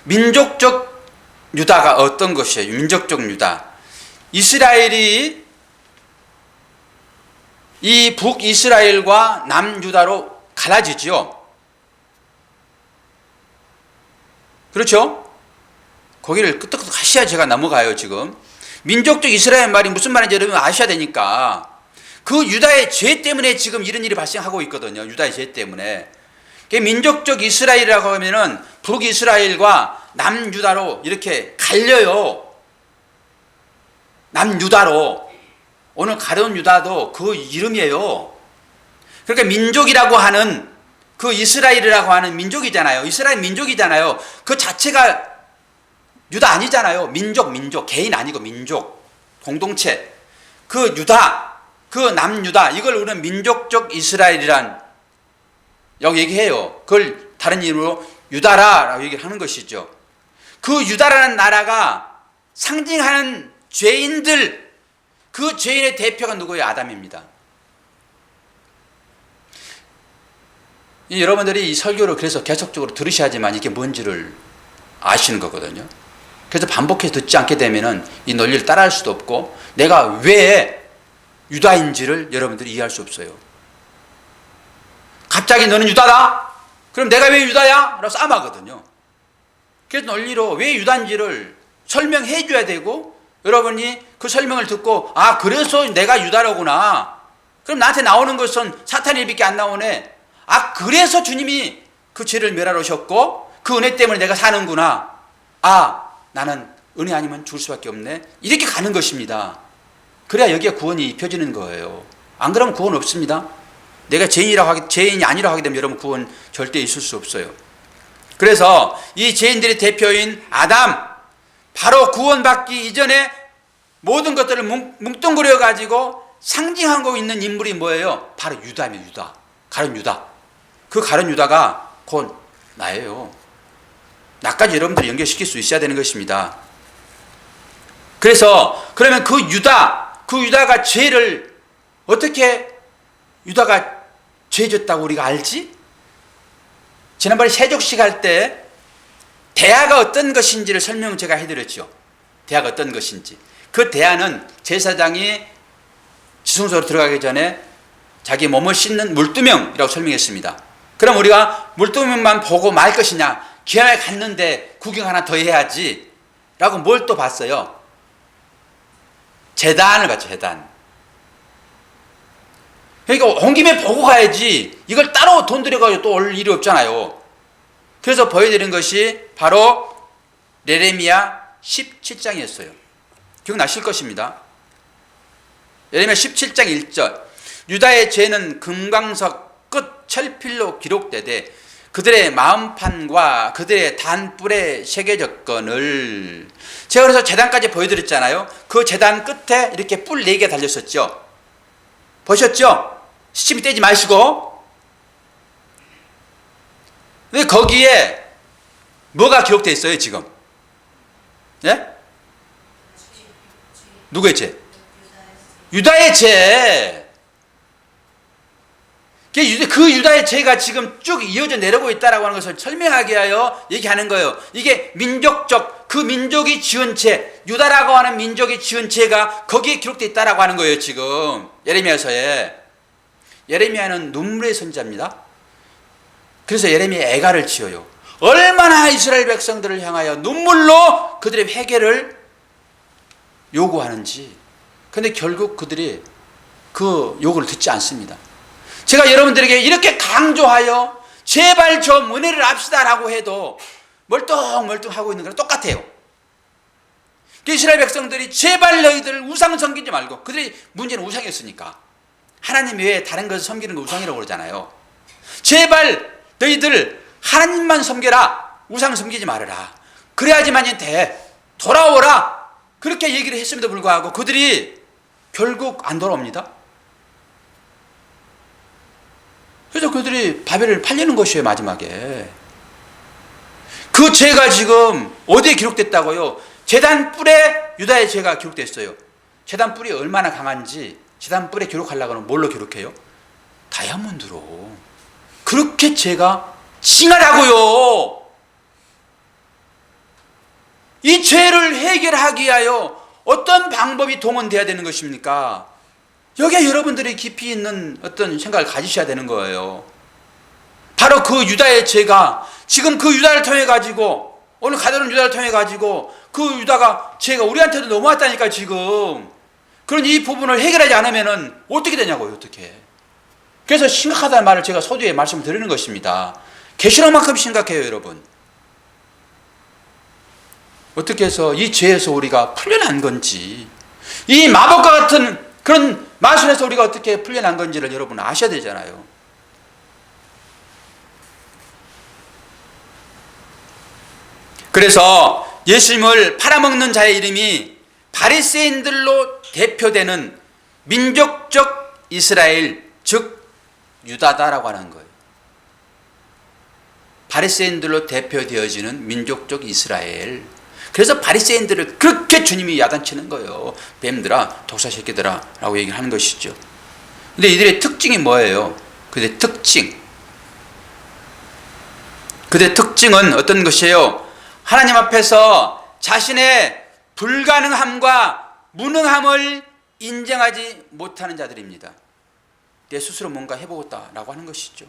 민족적 유다가 어떤 것이에요? 민족적 유다. 이스라엘이 이 북이스라엘과 남유다로 갈라지죠. 그렇죠? 거기를 끄떡끄떡 하셔야 제가 넘어가요, 지금. 민족적 이스라엘 말이 무슨 말인지 여러분 아셔야 되니까. 그 유다의 죄 때문에 지금 이런 일이 발생하고 있거든요. 유다의 죄 때문에. 민족적 이스라엘이라고 하면은 북이스라엘과 남유다로 이렇게 갈려요. 남유다로. 오늘 가룟 유다도 그 이름이에요. 그러니까 민족이라고 하는 그 이스라엘이라고 하는 민족이잖아요. 이스라엘 민족이잖아요. 그 자체가 유다 아니잖아요. 민족, 개인 아니고 민족, 공동체. 그 유다, 그 남유다, 이걸 우리는 민족적 이스라엘이란 여기 얘기해요. 그걸 다른 이름으로 유다라고 얘기를 하는 것이죠. 그 유다라는 나라가 상징하는 죄인들, 그 죄인의 대표가 누구예요? 아담입니다. 여러분들이 이 설교를 그래서 계속적으로 들으셔야지만 이게 뭔지를 아시는 거거든요. 그래서 반복해서 듣지 않게 되면은 이 논리를 따라할 수도 없고 내가 왜 유다인지를 여러분들이 이해할 수 없어요. 갑자기 너는 유다다? 그럼 내가 왜 유다야? 라고 싸움하거든요. 그래서 논리로 왜 유다인지를 설명해 줘야 되고 여러분이 그 설명을 듣고 아 그래서 내가 유다라구나. 그럼 나한테 나오는 것은 사탄의 일밖에 안 나오네. 아 그래서 주님이 그 죄를 멸하러 오셨고 그 은혜 때문에 내가 사는구나. 아 나는 은혜 아니면 죽을 수밖에 없네. 이렇게 가는 것입니다. 그래야 여기에 구원이 입혀지는 거예요. 안 그러면 구원 없습니다. 내가 죄인이 아니라고 하게 되면 여러분 구원 절대 있을 수 없어요. 그래서 이 죄인들의 대표인 아담, 바로 구원받기 이전에 모든 것들을 뭉뚱그려 가지고 상징하고 있는 인물이 뭐예요? 바로 유다입니다. 유다. 가룟 유다. 그 가룟 유다가 곧 나예요. 나까지 여러분들이 연결시킬 수 있어야 되는 것입니다. 그래서 그러면 그 유다가 죄를 어떻게 유다가 죄졌다고 우리가 알지? 지난번에 세족식 할 때 대하가 어떤 것인지를 설명을 제가 해드렸죠. 대하가 어떤 것인지. 그 대하는 제사장이 지성소로 들어가기 전에 자기 몸을 씻는 물두멍이라고 설명했습니다. 그럼 우리가 물두멍만 보고 말 것이냐? 기암에 갔는데 구경 하나 더 해야지 라고 뭘 또 봤어요? 제단을 봤죠. 제단. 그러니까 온 김에 보고 가야지 이걸 따로 돈 들여가지고 또 올 일이 없잖아요. 그래서 보여드린 것이 바로 예레미야 17장이었어요. 기억나실 것입니다. 예레미야 17장 1절 유다의 죄는 금강석 끝 철필로 기록되되 그들의 마음판과 그들의 단뿔에 새겨졌거늘. 제가 그래서 제단까지 보여드렸잖아요. 그 제단 끝에 이렇게 뿔 4개 달렸었죠. 보셨죠? 시침이 떼지 마시고. 근데 거기에 뭐가 기록되어 있어요 지금? 예? 누구의 죄? 유다의 죄. 그 유다의 죄가 지금 쭉 이어져 내려오고 있다라고 하는 것을 설명하게 하여 얘기하는 거예요. 이게 민족적, 그 민족이 지은 죄, 유다라고 하는 민족이 지은 죄가 거기에 기록되어 있다라고 하는 거예요 지금 예레미야서에. 예레미야는 눈물의 선지자입니다. 그래서 예레미야 애가를 지어요. 얼마나 이스라엘 백성들을 향하여 눈물로 그들의 회개를 요구하는지. 그런데 결국 그들이 그 요구를 듣지 않습니다. 제가 여러분들에게 이렇게 강조하여 제발 좀 은혜를 합시다라고 해도 멀뚱멀뚱하고 있는 거랑 똑같아요. 이스라엘 백성들이 제발 너희들 우상 섬기지 말고, 그들이 문제는 우상이었으니까 하나님 외에 다른 것을 섬기는 거 우상이라고 그러잖아요. 제발 너희들 하나님만 섬겨라, 우상 섬기지 말아라, 그래야지만이 돼, 돌아오라, 그렇게 얘기를 했음에도 불구하고 그들이 결국 안 돌아옵니다. 그래서 그들이 바벨을 팔리는 것이에요. 마지막에 그 죄가 지금 어디에 기록됐다고요? 제단 뿔에 유다의 죄가 기록됐어요. 제단 뿔이 얼마나 강한지 제단 뿔에 기록하려고 하면 뭘로 기록해요? 다이아몬드로. 그렇게 죄가 징하다고요. 이 죄를 해결하기 위하여 어떤 방법이 동원돼야 되는 것입니까? 여기에 여러분들이 깊이 있는 어떤 생각을 가지셔야 되는 거예요. 바로 그 유다의 죄가 지금 그 유다를 통해 가지고, 오늘 가져온 유다를 통해 가지고 그 유다가 죄가 우리한테도 넘어왔다니까 지금. 그런 이 부분을 해결하지 않으면은 어떻게 되냐고요, 어떻게. 그래서 심각하다는 말을 제가 서두에 말씀을 드리는 것입니다. 계시록만큼 심각해요, 여러분. 어떻게 해서 이 죄에서 우리가 풀려난 건지, 이 마법과 같은 그런 마술에서 우리가 어떻게 풀려난 건지를 여러분 아셔야 되잖아요. 그래서 예수님을 팔아먹는 자의 이름이 바리새인들로 대표되는 민족적 이스라엘, 즉 유다다라고 하는 거예요. 바리새인들로 대표되어지는 민족적 이스라엘. 그래서 바리새인들을 그렇게 주님이 야단치는 거예요. 뱀들아, 독사 새끼들아 라고 얘기하는 것이죠. 근데 이들의 특징이 뭐예요? 그들의 특징은 어떤 것이에요? 하나님 앞에서 자신의 불가능함과 무능함을 인정하지 못하는 자들입니다. 내 스스로 뭔가 해보겠다라고 하는 것이죠.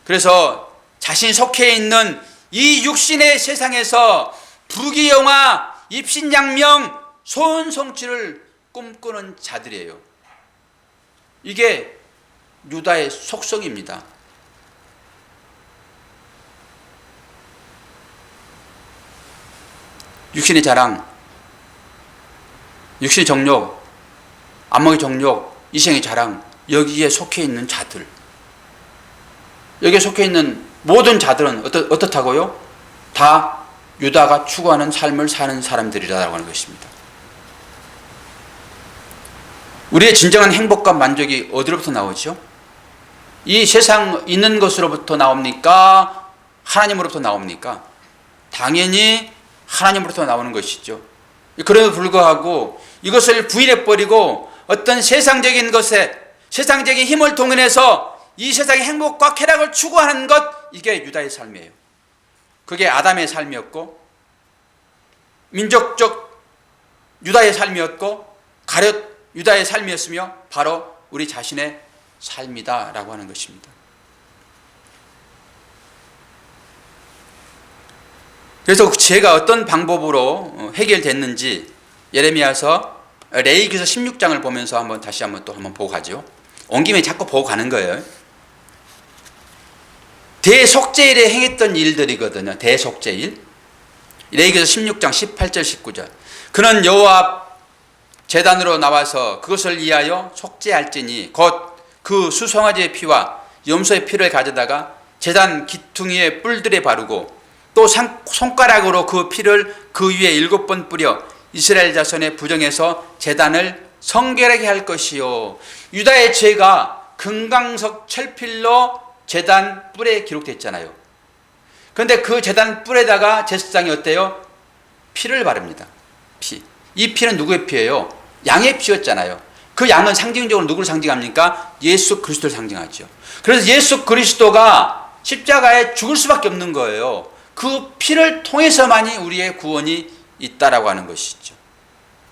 그래서 자신이 속해 있는 이 육신의 세상에서 부귀영화, 입신양명, 소원성취를 꿈꾸는 자들이에요. 이게 유다의 속성입니다. 육신의 자랑, 육신의 정욕, 안목의 정욕, 이생의 자랑, 여기에 속해 있는 자들, 여기에 속해 있는 모든 자들은 어떻다고요? 다 유다가 추구하는 삶을 사는 사람들이라고 하는 것입니다. 우리의 진정한 행복과 만족이 어디로부터 나오죠? 이 세상 있는 것으로부터 나옵니까? 하나님으로부터 나옵니까? 당연히 하나님으로부터 나오는 것이죠. 그럼에도 불구하고 이것을 부인해버리고 어떤 세상적인 것에, 세상적인 힘을 동원해서 이 세상의 행복과 쾌락을 추구하는 것, 이게 유다의 삶이에요. 그게 아담의 삶이었고, 민족적 유다의 삶이었고, 가룟 유다의 삶이었으며, 바로 우리 자신의 삶이다라고 하는 것입니다. 그래서 죄가 어떤 방법으로 해결됐는지 예레미야서, 레위기서 16장을 보면서 다시 한번 보고 가죠. 온 김에 자꾸 보고 가는 거예요. 대속죄일에 행했던 일들이거든요. 대속죄일. 레위기서 16장 18절 19절. 그는 여호와 앞 제단으로 나와서 그것을 위하여 속죄할지니 곧 그 수송아지의 피와 염소의 피를 가져다가 제단 기퉁이의 뿔들에 바르고 또 손가락으로 그 피를 그 위에 7번 뿌려 이스라엘 자손의 부정에서 제단을 성결하게 할 것이요. 유다의 죄가 금강석 철필로 제단 뿔에 기록됐잖아요. 그런데 그 제단 뿔에다가 제사장이 어때요? 피를 바릅니다. 피. 이 피는 누구의 피예요? 양의 피였잖아요. 그 양은 상징적으로 누구를 상징합니까? 예수 그리스도를 상징하죠. 그래서 예수 그리스도가 십자가에 죽을 수밖에 없는 거예요. 그 피를 통해서만이 우리의 구원이 있다라고 하는 것이죠.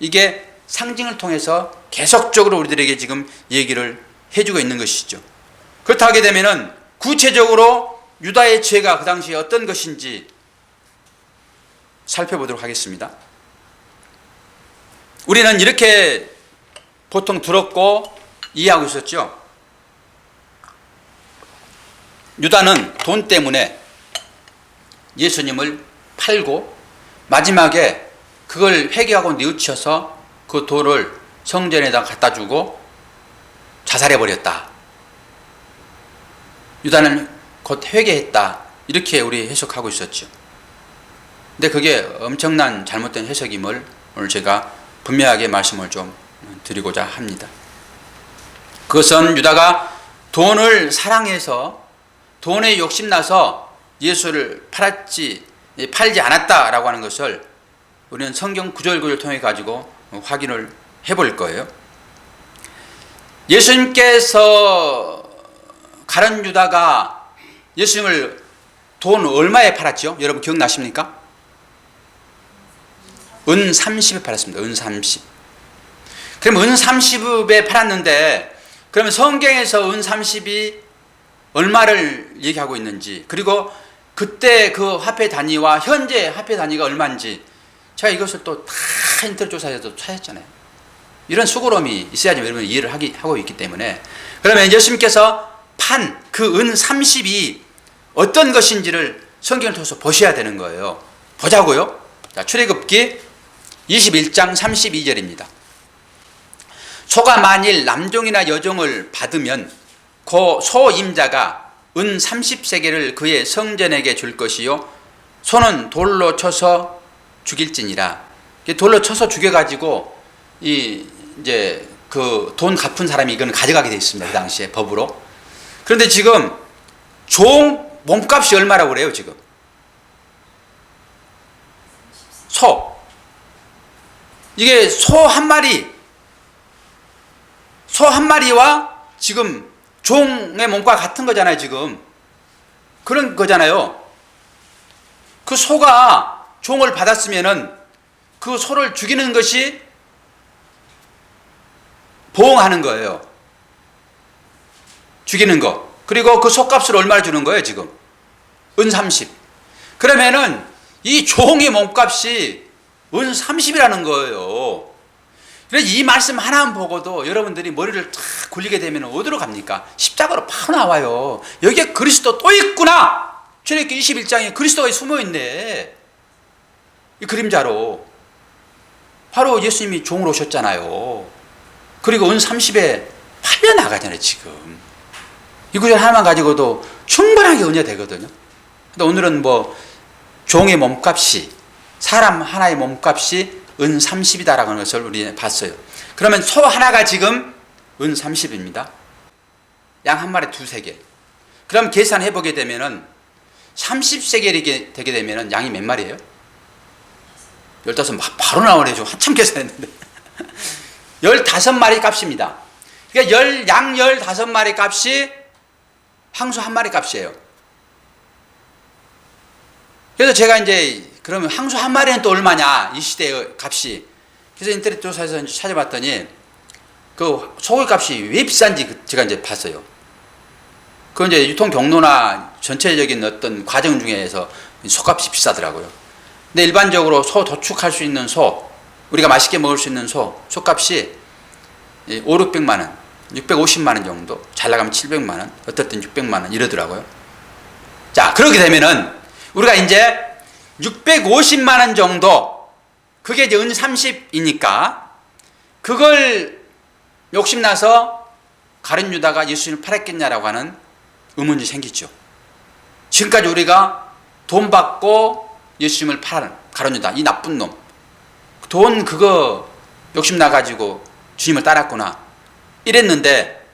이게 상징을 통해서 계속적으로 우리들에게 지금 얘기를 해주고 있는 것이죠. 그렇다 하게 되면은 구체적으로 유다의 죄가 그 당시에 어떤 것인지 살펴보도록 하겠습니다. 우리는 이렇게 보통 들었고 이해하고 있었죠. 유다는 돈 때문에 예수님을 팔고 마지막에 그걸 회개하고 뉘우쳐서 그 돈을 성전에다 갖다 주고 자살해버렸다. 유다는 곧 회개했다. 이렇게 우리 해석하고 있었죠. 근데 그게 엄청난 잘못된 해석임을 오늘 제가 분명하게 말씀을 좀 드리고자 합니다. 그것은 유다가 돈을 사랑해서 돈에 욕심나서 예수를 팔지 않았다라고 하는 것을 우리는 성경 구절구절 통해 가지고 확인을 해볼 거예요. 예수님께서 가룟 유다가 예수님을 돈 얼마에 팔았죠? 여러분 기억나십니까? 은 30에 팔았습니다. 은 30. 그럼 은 30에 팔았는데 그러면 성경에서 은 30이 얼마를 얘기하고 있는지, 그리고 그때 그 화폐 단위와 현재 화폐 단위가 얼마인지 제가 이것을 또 다 인터넷 조사해서 찾았잖아요. 이런 수고로움이 있어야지 여러분 이해를 하고 있기 때문에. 그러면 예수님께서 판 그 은 30이 어떤 것인지를 성경을 통해서 보셔야 되는 거예요. 보자고요. 자, 출애굽기 21장 32절입니다. 소가 만일 남종이나 여종을 받으면 그 소임자가 은 30세겔을 그의 성전에게 줄 것이요 소는 돌로 쳐서 죽일지니라. 돌로 쳐서 죽여가지고 이제 그 돈 갚은 사람이 이건 가져가게 돼 있습니다. 그 당시에 법으로. 그런데 지금 종 몸값이 얼마라고 그래요 지금? 소. 이게 소 한 마리와 지금 종의 몸과 같은 거잖아요 지금. 그런 거잖아요. 그 소가 종을 받았으면은 그 소를 죽이는 것이 보응하는 거예요. 죽이는 거. 그리고 그 소값을 얼마를 주는 거예요 지금? 은 30. 그러면은 이 종의 몸값이 은 30이라는 거예요. 그래서 이 말씀 하나만 보고도 여러분들이 머리를 탁 굴리게 되면 어디로 갑니까? 십자가로 바로 나와요. 여기에 그리스도 또 있구나. 출애굽기 21장에 그리스도가 숨어있네. 이 그림자로. 바로 예수님이 종으로 오셨잖아요. 그리고 은 30에 팔려나가잖아요 지금. 이 구절 하나만 가지고도 충분하게 은혜 되거든요. 근데 오늘은 뭐 종의 몸값이, 사람 하나의 몸값이 은 30이다라고 하는 것을 우리 봤어요. 그러면 소 하나가 지금 은 30입니다. 양 한 마리 두세 개. 그럼 계산해 보게 되면은 30세겔이 되게 되면은 양이 몇 마리예요? 15 바로 나오네. 좀 한참 계산했는데. 15마리 값입니다. 그러니까 양 15마리 값이 황소 한 마리 값이에요. 그래서 제가 이제 그러면 황소 한 마리는 또 얼마냐 이 시대의 값이. 그래서 인터넷 조사에서 찾아봤더니 그 소고기 값이 왜 비싼지 제가 이제 봤어요. 그 이제 유통 경로나 전체적인 어떤 과정 중에서 소값이 비싸더라고요. 근데 일반적으로 소 도축할 수 있는 소, 우리가 맛있게 먹을 수 있는 소값이 5, 600만 원, 650만 원 정도, 잘 나가면 700만 원, 어떨 땐 600만 원 이러더라고요. 자, 그렇게 되면은 우리가 이제 650만 원 정도, 그게 이제 은 30이니까 그걸 욕심나서 가룟 유다가 예수님을 팔았겠냐라고 하는 의문이 생기죠. 지금까지 우리가 돈 받고 예수님을 파는 가룟 유다, 이 나쁜 놈, 돈 그거 욕심나가지고 주님을 따랐구나 이랬는데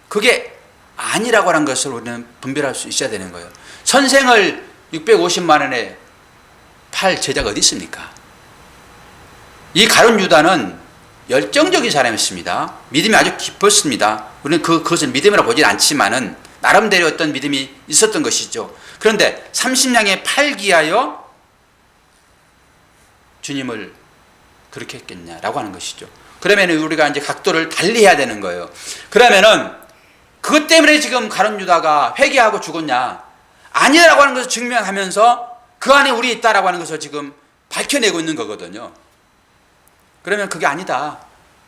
그게 아니라고 하는 것을 우리는 분별할 수 있어야 되는 거예요. 선생을 650만 원에 팔 제자가 어디 있습니까? 이 가룟 유다는 열정적인 사람이었습니다. 믿음이 아주 깊었습니다. 우리는 그것을 믿음이라 보진 않지만은 나름대로 어떤 믿음이 있었던 것이죠. 그런데 30냥에 팔기 위하여 주님을 그렇게 했겠냐라고 하는 것이죠. 그러면 우리가 이제 각도를 달리 해야 되는 거예요. 그러면은 그것 때문에 지금 가룟 유다가 회개하고 죽었냐? 아니라고 하는 것을 증명하면서 그 안에 우리 있다라고 하는 것을 지금 밝혀내고 있는 거거든요. 그러면 그게 아니다.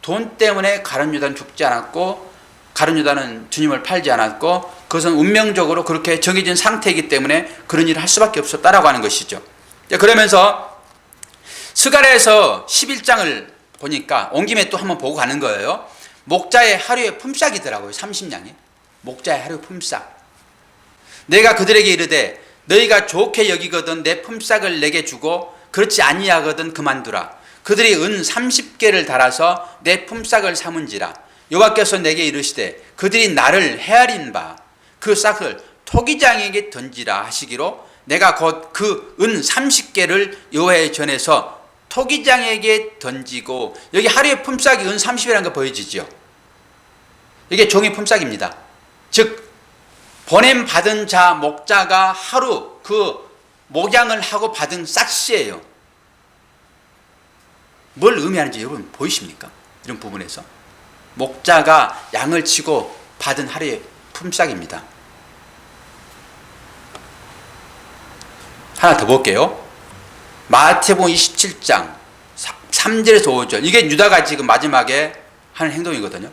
돈 때문에 가룟 유다는 죽지 않았고 가룟 유다는 주님을 팔지 않았고 그것은 운명적으로 그렇게 정해진 상태이기 때문에 그런 일을 할 수밖에 없었다라고 하는 것이죠. 그러면서 스가랴에서 11장을 보니까 온 김에 또 한번 보고 가는 거예요. 목자의 하루의 품삯이더라고요. 30냥이. 목자의 하루 품삯. 내가 그들에게 이르되 너희가 좋게 여기거든 내 품삯을 내게 주고 그렇지 아니하거든 그만두라. 그들이 은 30개를 달아서 내 품삯을 삼은지라. 여호와께서 내게 이르시되 그들이 나를 헤아린 바 그 싹을 토기장에게 던지라 하시기로 내가 곧 그 은 30개를 여호와의 전에서 토기장에게 던지고, 여기 하루의 품삯이 은 30이라는 거 보여지죠. 이게 종의 품삯입니다. 즉 보냄 받은 자 목자가 하루 그 목양을 하고 받은 싹시예요. 뭘 의미하는지 여러분 보이십니까? 이런 부분에서 목자가 양을 치고 받은 하루의 품삯입니다. 하나 더 볼게요. 마태복음 27장 3절에서 5절. 이게 유다가 지금 마지막에 하는 행동이거든요.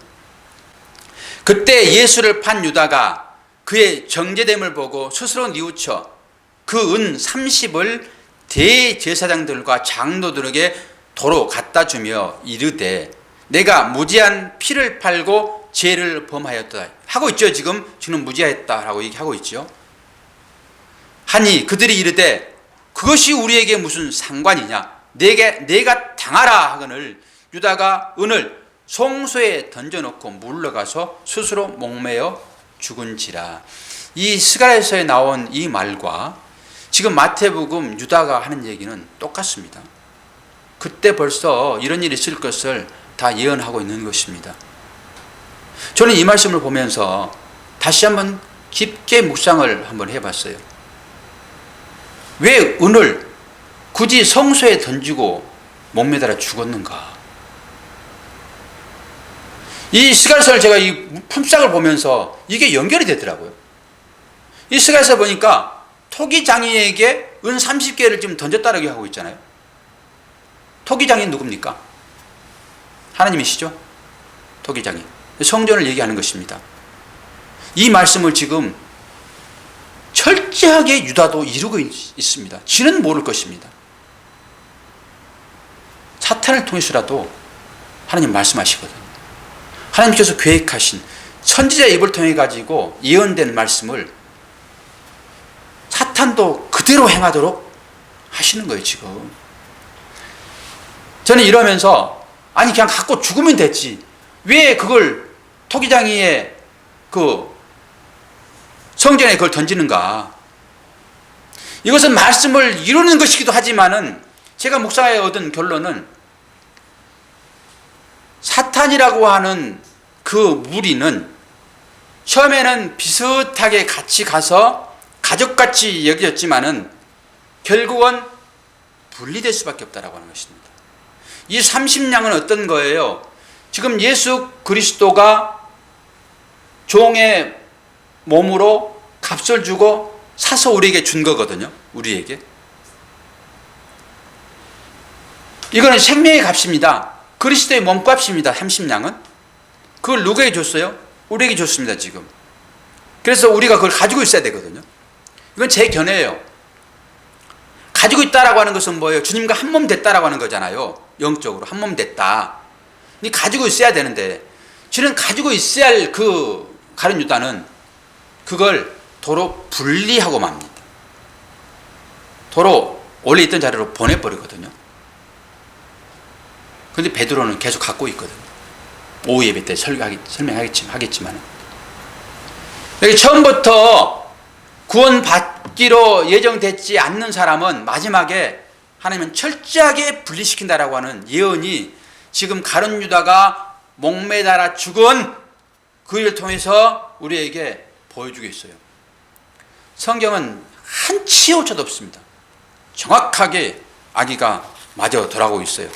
그때 예수를 판 유다가 그의 정죄됨을 보고 스스로 뉘우쳐 그 은 30을 대제사장들과 장로들에게 도로 갖다 주며 이르되 내가 무지한 피를 팔고 죄를 범하였다 하고 있죠. 지금 무지하였다라고 얘기하고 있죠. 하니 그들이 이르되 그것이 우리에게 무슨 상관이냐? 내가 당하라 하거늘 유다가 은을 송소에 던져놓고 물러가서 스스로 목매어 죽은지라. 이 스가랴서에 나온 이 말과 지금 마태복음 유다가 하는 얘기는 똑같습니다. 그때 벌써 이런 일이 있을 것을 다 예언하고 있는 것입니다. 저는 이 말씀을 보면서 다시 한번 깊게 묵상을 한번 해봤어요. 왜 은을 굳이 성소에 던지고 목매달아 죽었는가? 이 스가랴서를 제가 이 품삯을 보면서 이게 연결이 되더라고요. 이 스가랴서 보니까 토기장이에게 은 30개를 지금 던졌다라고 하고 있잖아요. 토기장이 누굽니까? 하나님이시죠? 토기장이. 성전을 얘기하는 것입니다. 이 말씀을 지금 철저하게 유다도 이루고 있습니다. 지는 모를 것입니다. 사탄을 통해서라도 하나님 말씀하시거든요. 하나님께서 계획하신 선지자의 입을 통해 가지고 예언된 말씀을 사탄도 그대로 행하도록 하시는 거예요, 지금. 저는 이러면서 아니 그냥 갖고 죽으면 됐지. 왜 그걸 토기장이의 그 성전에 그걸 던지는가? 이것은 말씀을 이루는 것이기도 하지만은 제가 묵상하여 얻은 결론은 사탄이라고 하는 그 무리는 처음에는 비슷하게 같이 가서 가족같이 여겨졌지만은 결국은 분리될 수밖에 없다라고 하는 것입니다. 이 30냥은 어떤 거예요? 지금 예수 그리스도가 종의 몸으로 값을 주고 사서 우리에게 준 거거든요. 우리에게. 이거는 생명의 값입니다. 그리스도의 몸값입니다. 30냥은. 그걸 누구에게 줬어요? 우리에게 줬습니다. 지금. 그래서 우리가 그걸 가지고 있어야 되거든요. 이건 제 견해예요. 가지고 있다라고 하는 것은 뭐예요? 주님과 한 몸 됐다라고 하는 거잖아요. 영적으로 한 몸 됐다. 가지고 있어야 되는데 저는 가지고 있어야 할 그 가룟 유다는 그걸 도로 분리하고 맙니다. 도로 원래 있던 자리로 보내버리거든요. 그런데 베드로는 계속 갖고 있거든요. 오후 예배 때 설명하겠지만 여기 처음부터 구원받기로 예정되지 않는 사람은 마지막에 하나님은 철저하게 분리시킨다라고 하는 예언이 지금 가룟 유다가 목매달아 죽은 그 일을 통해서 우리에게 보여주고 있어요. 성경은 한치 오차도 없습니다. 정확하게 아기가 맞아 돌아오고 있어요.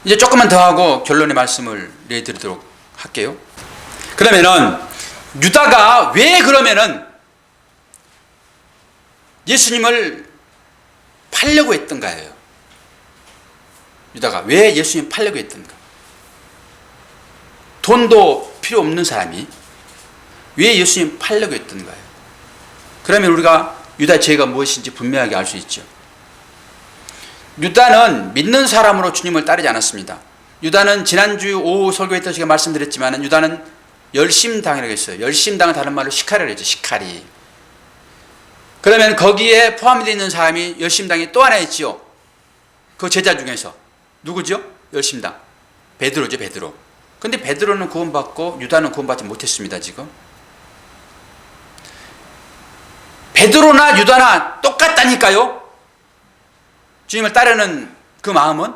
이제 조금만 더 하고 결론의 말씀을 내드리도록 할게요. 그러면은 유다가 왜 그러면은 예수님을 팔려고 했던가예요. 유다가 왜 예수님 팔려고 했던가? 돈도 필요 없는 사람이 왜 예수님 팔려고 했던가요? 그러면 우리가 유다의 죄가 무엇인지 분명하게 알 수 있죠. 유다는 믿는 사람으로 주님을 따르지 않았습니다. 유다는 지난주 오후 설교회 때 제가 말씀드렸지만 유다는 열심당이라고 했어요. 열심당은 다른 말로 시카리라고 했죠. 시카리. 그러면 거기에 포함되어 있는 사람이 열심당이 또 하나 있지요. 그 제자 중에서 누구죠? 열심당. 베드로죠. 베드로. 근데 베드로는 구원받고 유다는 구원받지 못했습니다. 지금 베드로나 유다나 똑같다니까요. 주님을 따르는 그 마음은.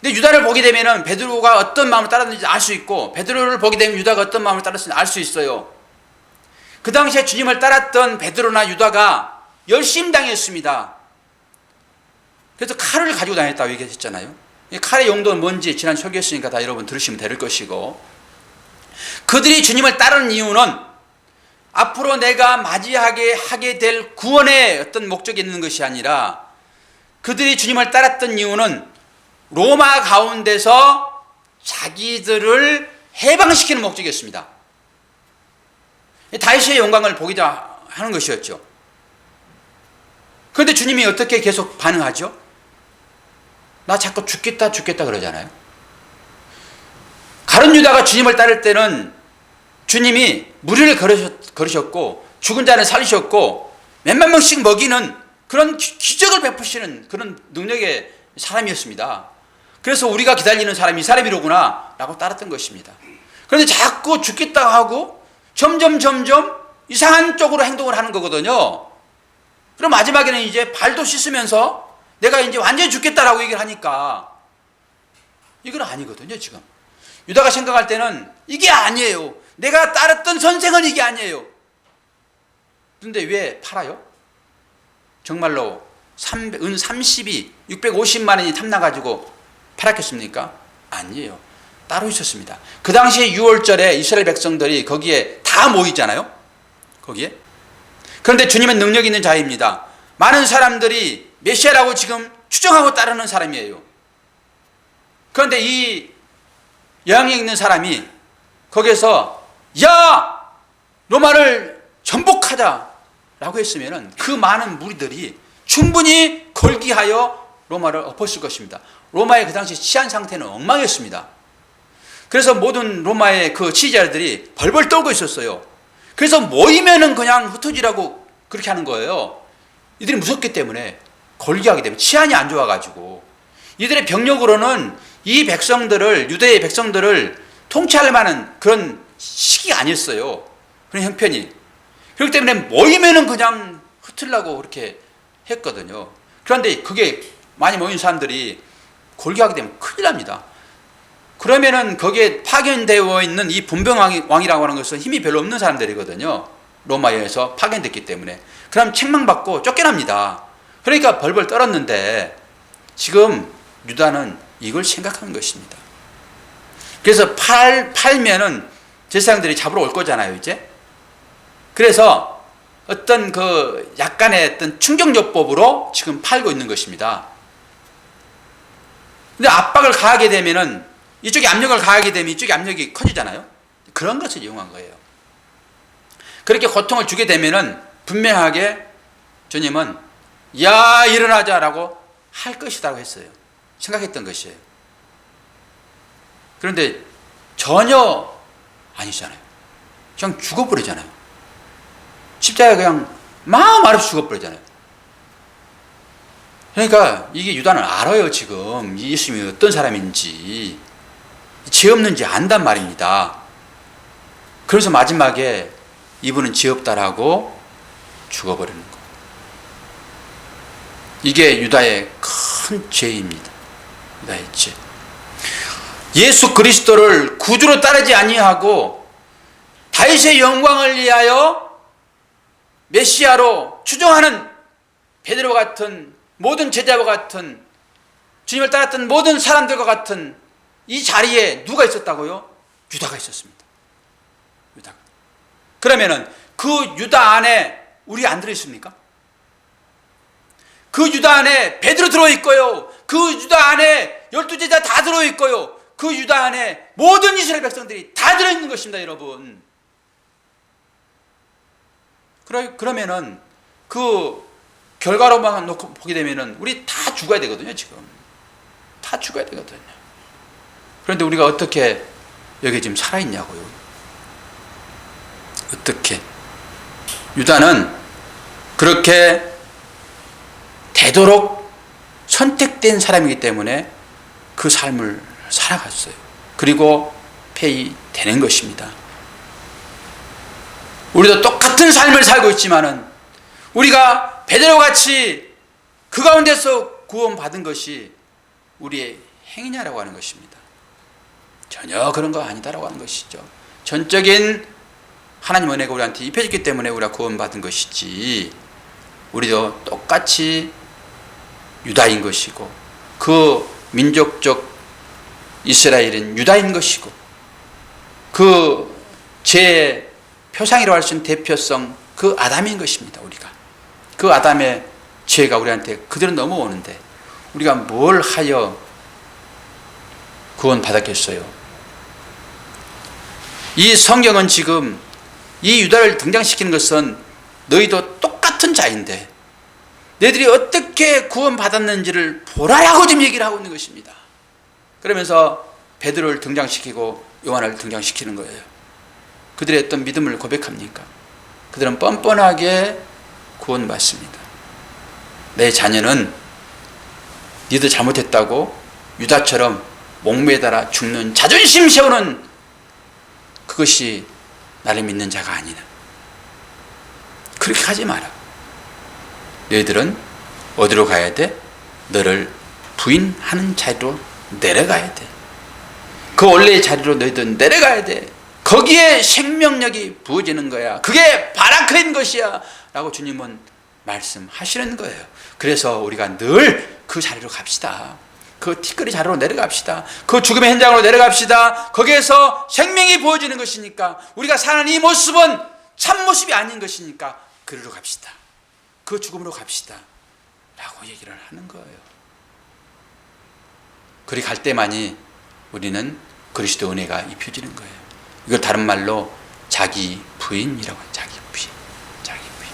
근데 유다를 보게 되면 베드로가 어떤 마음을 따랐는지 알 수 있고 베드로를 보게 되면 유다가 어떤 마음을 따랐는지 알 수 있어요. 그 당시에 주님을 따랐던 베드로나 유다가 열심당했습니다. 그래서 칼을 가지고 다녔다고 얘기했잖아요. 이 칼의 용도는 뭔지 지난 설교했으니까 다 여러분 들으시면 될 것이고, 그들이 주님을 따르는 이유는 앞으로 내가 맞이하게 하게 될 구원의 어떤 목적이 있는 것이 아니라 그들이 주님을 따랐던 이유는 로마 가운데서 자기들을 해방시키는 목적이었습니다. 다윗의 영광을 보기자 하는 것이었죠. 그런데 주님이 어떻게 계속 반응하죠? 나 자꾸 죽겠다 그러잖아요. 가룟 유다가 주님을 따를 때는 주님이 무리를 걸으셨고 죽은 자를 살리셨고 몇만 명씩 먹이는 그런 기적을 베푸시는 그런 능력의 사람이었습니다. 그래서 우리가 기다리는 사람이 이 사람이로구나 라고 따랐던 것입니다. 그런데 자꾸 죽겠다 하고 점점 이상한 쪽으로 행동을 하는 거거든요. 그럼 마지막에는 이제 발도 씻으면서 내가 이제 완전히 죽겠다라고 얘기를 하니까 이건 아니거든요. 지금 유다가 생각할 때는 이게 아니에요. 내가 따랐던 선생은 이게 아니에요. 그런데 왜 팔아요? 정말로 은 30이 650만 원이 탐나가지고 팔았겠습니까? 아니에요. 따로 있었습니다. 그 당시에 6월절에 이스라엘 백성들이 거기에 다 모이잖아요. 거기에. 그런데 주님은 능력 있는 자입니다. 많은 사람들이 메시아라고 지금 추정하고 따르는 사람이에요. 그런데 이 여왕에 있는 사람이 거기에서 야! 로마를 전복하자라고 했으면 그 많은 무리들이 충분히 걸기하여 로마를 엎었을 것입니다. 로마의 그 당시 치안 상태는 엉망이었습니다. 그래서 모든 로마의 그 지휘자들이 벌벌 떨고 있었어요. 그래서 모이면은 그냥 흩어지라고 그렇게 하는 거예요. 이들이 무섭기 때문에, 걸기하기 때문에, 치안이 안 좋아가지고. 이들의 병력으로는 이 백성들을, 유대의 백성들을 통치할 만한 그런 시기가 아니었어요. 그런 형편이. 그렇기 때문에 모이면은 그냥 흩으려고 그렇게 했거든요. 그런데 그게 많이 모인 사람들이 골기하게 되면 큰일 납니다. 그러면은 거기에 파견되어 있는 이 분병왕이라고 하는 것은 힘이 별로 없는 사람들이거든요. 로마에서 파견됐기 때문에. 그럼 책망받고 쫓겨납니다. 그러니까 벌벌 떨었는데 지금 유다는 이걸 생각하는 것입니다. 그래서 팔면은 제사장들이 잡으러 올 거잖아요, 이제. 그래서 어떤 그 약간의 어떤 충격요법으로 지금 팔고 있는 것입니다. 근데 압박을 가하게 되면은 이쪽에 압력을 가하게 되면 이쪽에 압력이 커지잖아요. 그런 것을 이용한 거예요. 그렇게 고통을 주게 되면은 분명하게 주님은 야 일어나자라고 할 것이라고 했어요. 생각했던 것이에요. 그런데 전혀 아니잖아요. 그냥 죽어버리잖아요. 십자가에 그냥 마음 알아서 죽어버리잖아요. 그러니까 이게 유다는 알아요. 지금 예수님이 어떤 사람인지, 죄 없는지 안단 말입니다. 그래서 마지막에 이분은 죄 없다라고 죽어버리는 거예요. 이게 유다의 큰 죄입니다. 유다의 죄. 예수 그리스도를 구주로 따르지 아니하고 다윗의 영광을 위하여 메시아로 추종하는 베드로와 같은 모든 제자와 같은 주님을 따랐던 모든 사람들과 같은 이 자리에 누가 있었다고요? 유다가 있었습니다. 유다가. 그러면은 그 유다 안에 우리 안 들어있습니까? 그 유다 안에 베드로 들어있고요. 그 유다 안에 12제자 다 들어있고요. 그 유다 안에 모든 이스라엘 백성들이 다 들어있는 것입니다, 여러분. 그러면은 그 결과로만 놓고 보게 되면은 우리 다 죽어야 되거든요, 지금. 다 죽어야 되거든요. 그런데 우리가 어떻게 여기 지금 살아있냐고요. 어떻게. 유다는 그렇게 되도록 선택된 사람이기 때문에 그 삶을 살아갔어요. 그리고 폐위되는 것입니다. 우리도 똑같은 삶을 살고 있지만은 우리가 베드로와 같이 그 가운데서 구원받은 것이 우리의 행위냐라고 하는 것입니다. 전혀 그런 거 아니다라고 하는 것이죠. 전적인 하나님 은혜가 우리한테 입혀졌기 때문에 우리가 구원받은 것이지, 우리도 똑같이 유다인 것이고 그 민족적 이스라엘은 유다인 것이고 그 죄의 표상이라고 할 수 있는 대표성 그 아담인 것입니다. 우리가 그 아담의 죄가 우리한테 그대로 넘어오는데 우리가 뭘 하여 구원받았겠어요? 이 성경은 지금 이 유다를 등장시키는 것은 너희도 똑같은 자인데 너희들이 어떻게 구원받았는지를 보라라고 지금 얘기를 하고 있는 것입니다. 그러면서 베드로를 등장시키고 요한을 등장시키는 거예요. 그들의 어떤 믿음을 고백합니까? 그들은 뻔뻔하게 구원받습니다. 내 자녀는 니도 잘못했다고 유다처럼 목매달아 죽는 자존심 세우는 그것이 나를 믿는 자가 아니라. 그렇게 하지 마라. 너희들은 어디로 가야 돼? 너를 부인하는 자리로 내려가야 돼. 그 원래의 자리로 너희들은 내려가야 돼. 거기에 생명력이 부어지는 거야. 그게 바라크인 것이야 라고 주님은 말씀하시는 거예요. 그래서 우리가 늘 그 자리로 갑시다. 그 티끌이 자리로 내려갑시다. 그 죽음의 현장으로 내려갑시다. 거기에서 생명이 부어지는 것이니까, 우리가 사는 이 모습은 참모습이 아닌 것이니까 그리로 갑시다. 그 죽음으로 갑시다 라고 얘기를 하는 거예요. 그리 갈 때만이 우리는 그리스도 은혜가 입혀지는 거예요. 이걸 다른 말로 자기 부인이라고 해요. 자기 부인. 자기 부인.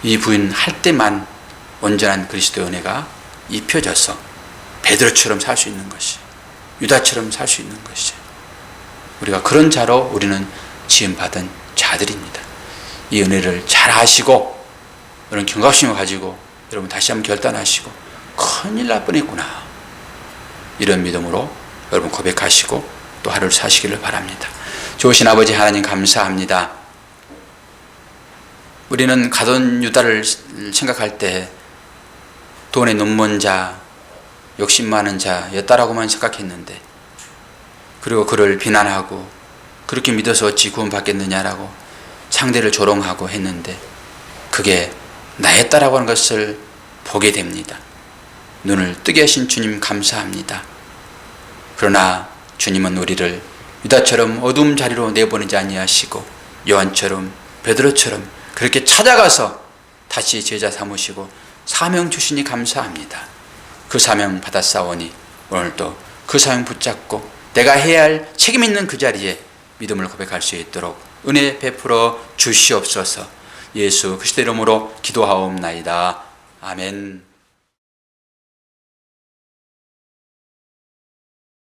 이 부인할 때만 온전한 그리스도 은혜가 입혀져서 베드로처럼 살 수 있는 것이, 유다처럼 살 수 있는 것이, 우리가 그런 자로 우리는 지음받은 자들입니다. 이 은혜를 잘 아시고 이런 경각심을 가지고 여러분 다시 한번 결단하시고 큰일 날 뻔했구나, 이런 믿음으로 여러분 고백하시고 또 하루를 사시기를 바랍니다. 좋으신 아버지 하나님 감사합니다. 우리는 가돈 유다를 생각할 때 돈에 눈먼 자, 욕심 많은 자였다라고만 생각했는데, 그리고 그를 비난하고 그렇게 믿어서 어찌 구원받겠느냐라고 상대를 조롱하고 했는데, 그게 나였다라고 하는 것을 보게 됩니다. 눈을 뜨게 하신 주님 감사합니다. 그러나 주님은 우리를 유다처럼 어두움 자리로 내보내지 아니하시고 요한처럼 베드로처럼 그렇게 찾아가서 다시 제자 삼으시고 사명 주시니 감사합니다. 그 사명 받았사오니 오늘도 그 사명 붙잡고 내가 해야 할 책임 있는 그 자리에 믿음을 고백할 수 있도록 은혜 베풀어 주시옵소서. 예수 그리스도 이름으로 기도하옵나이다. 아멘.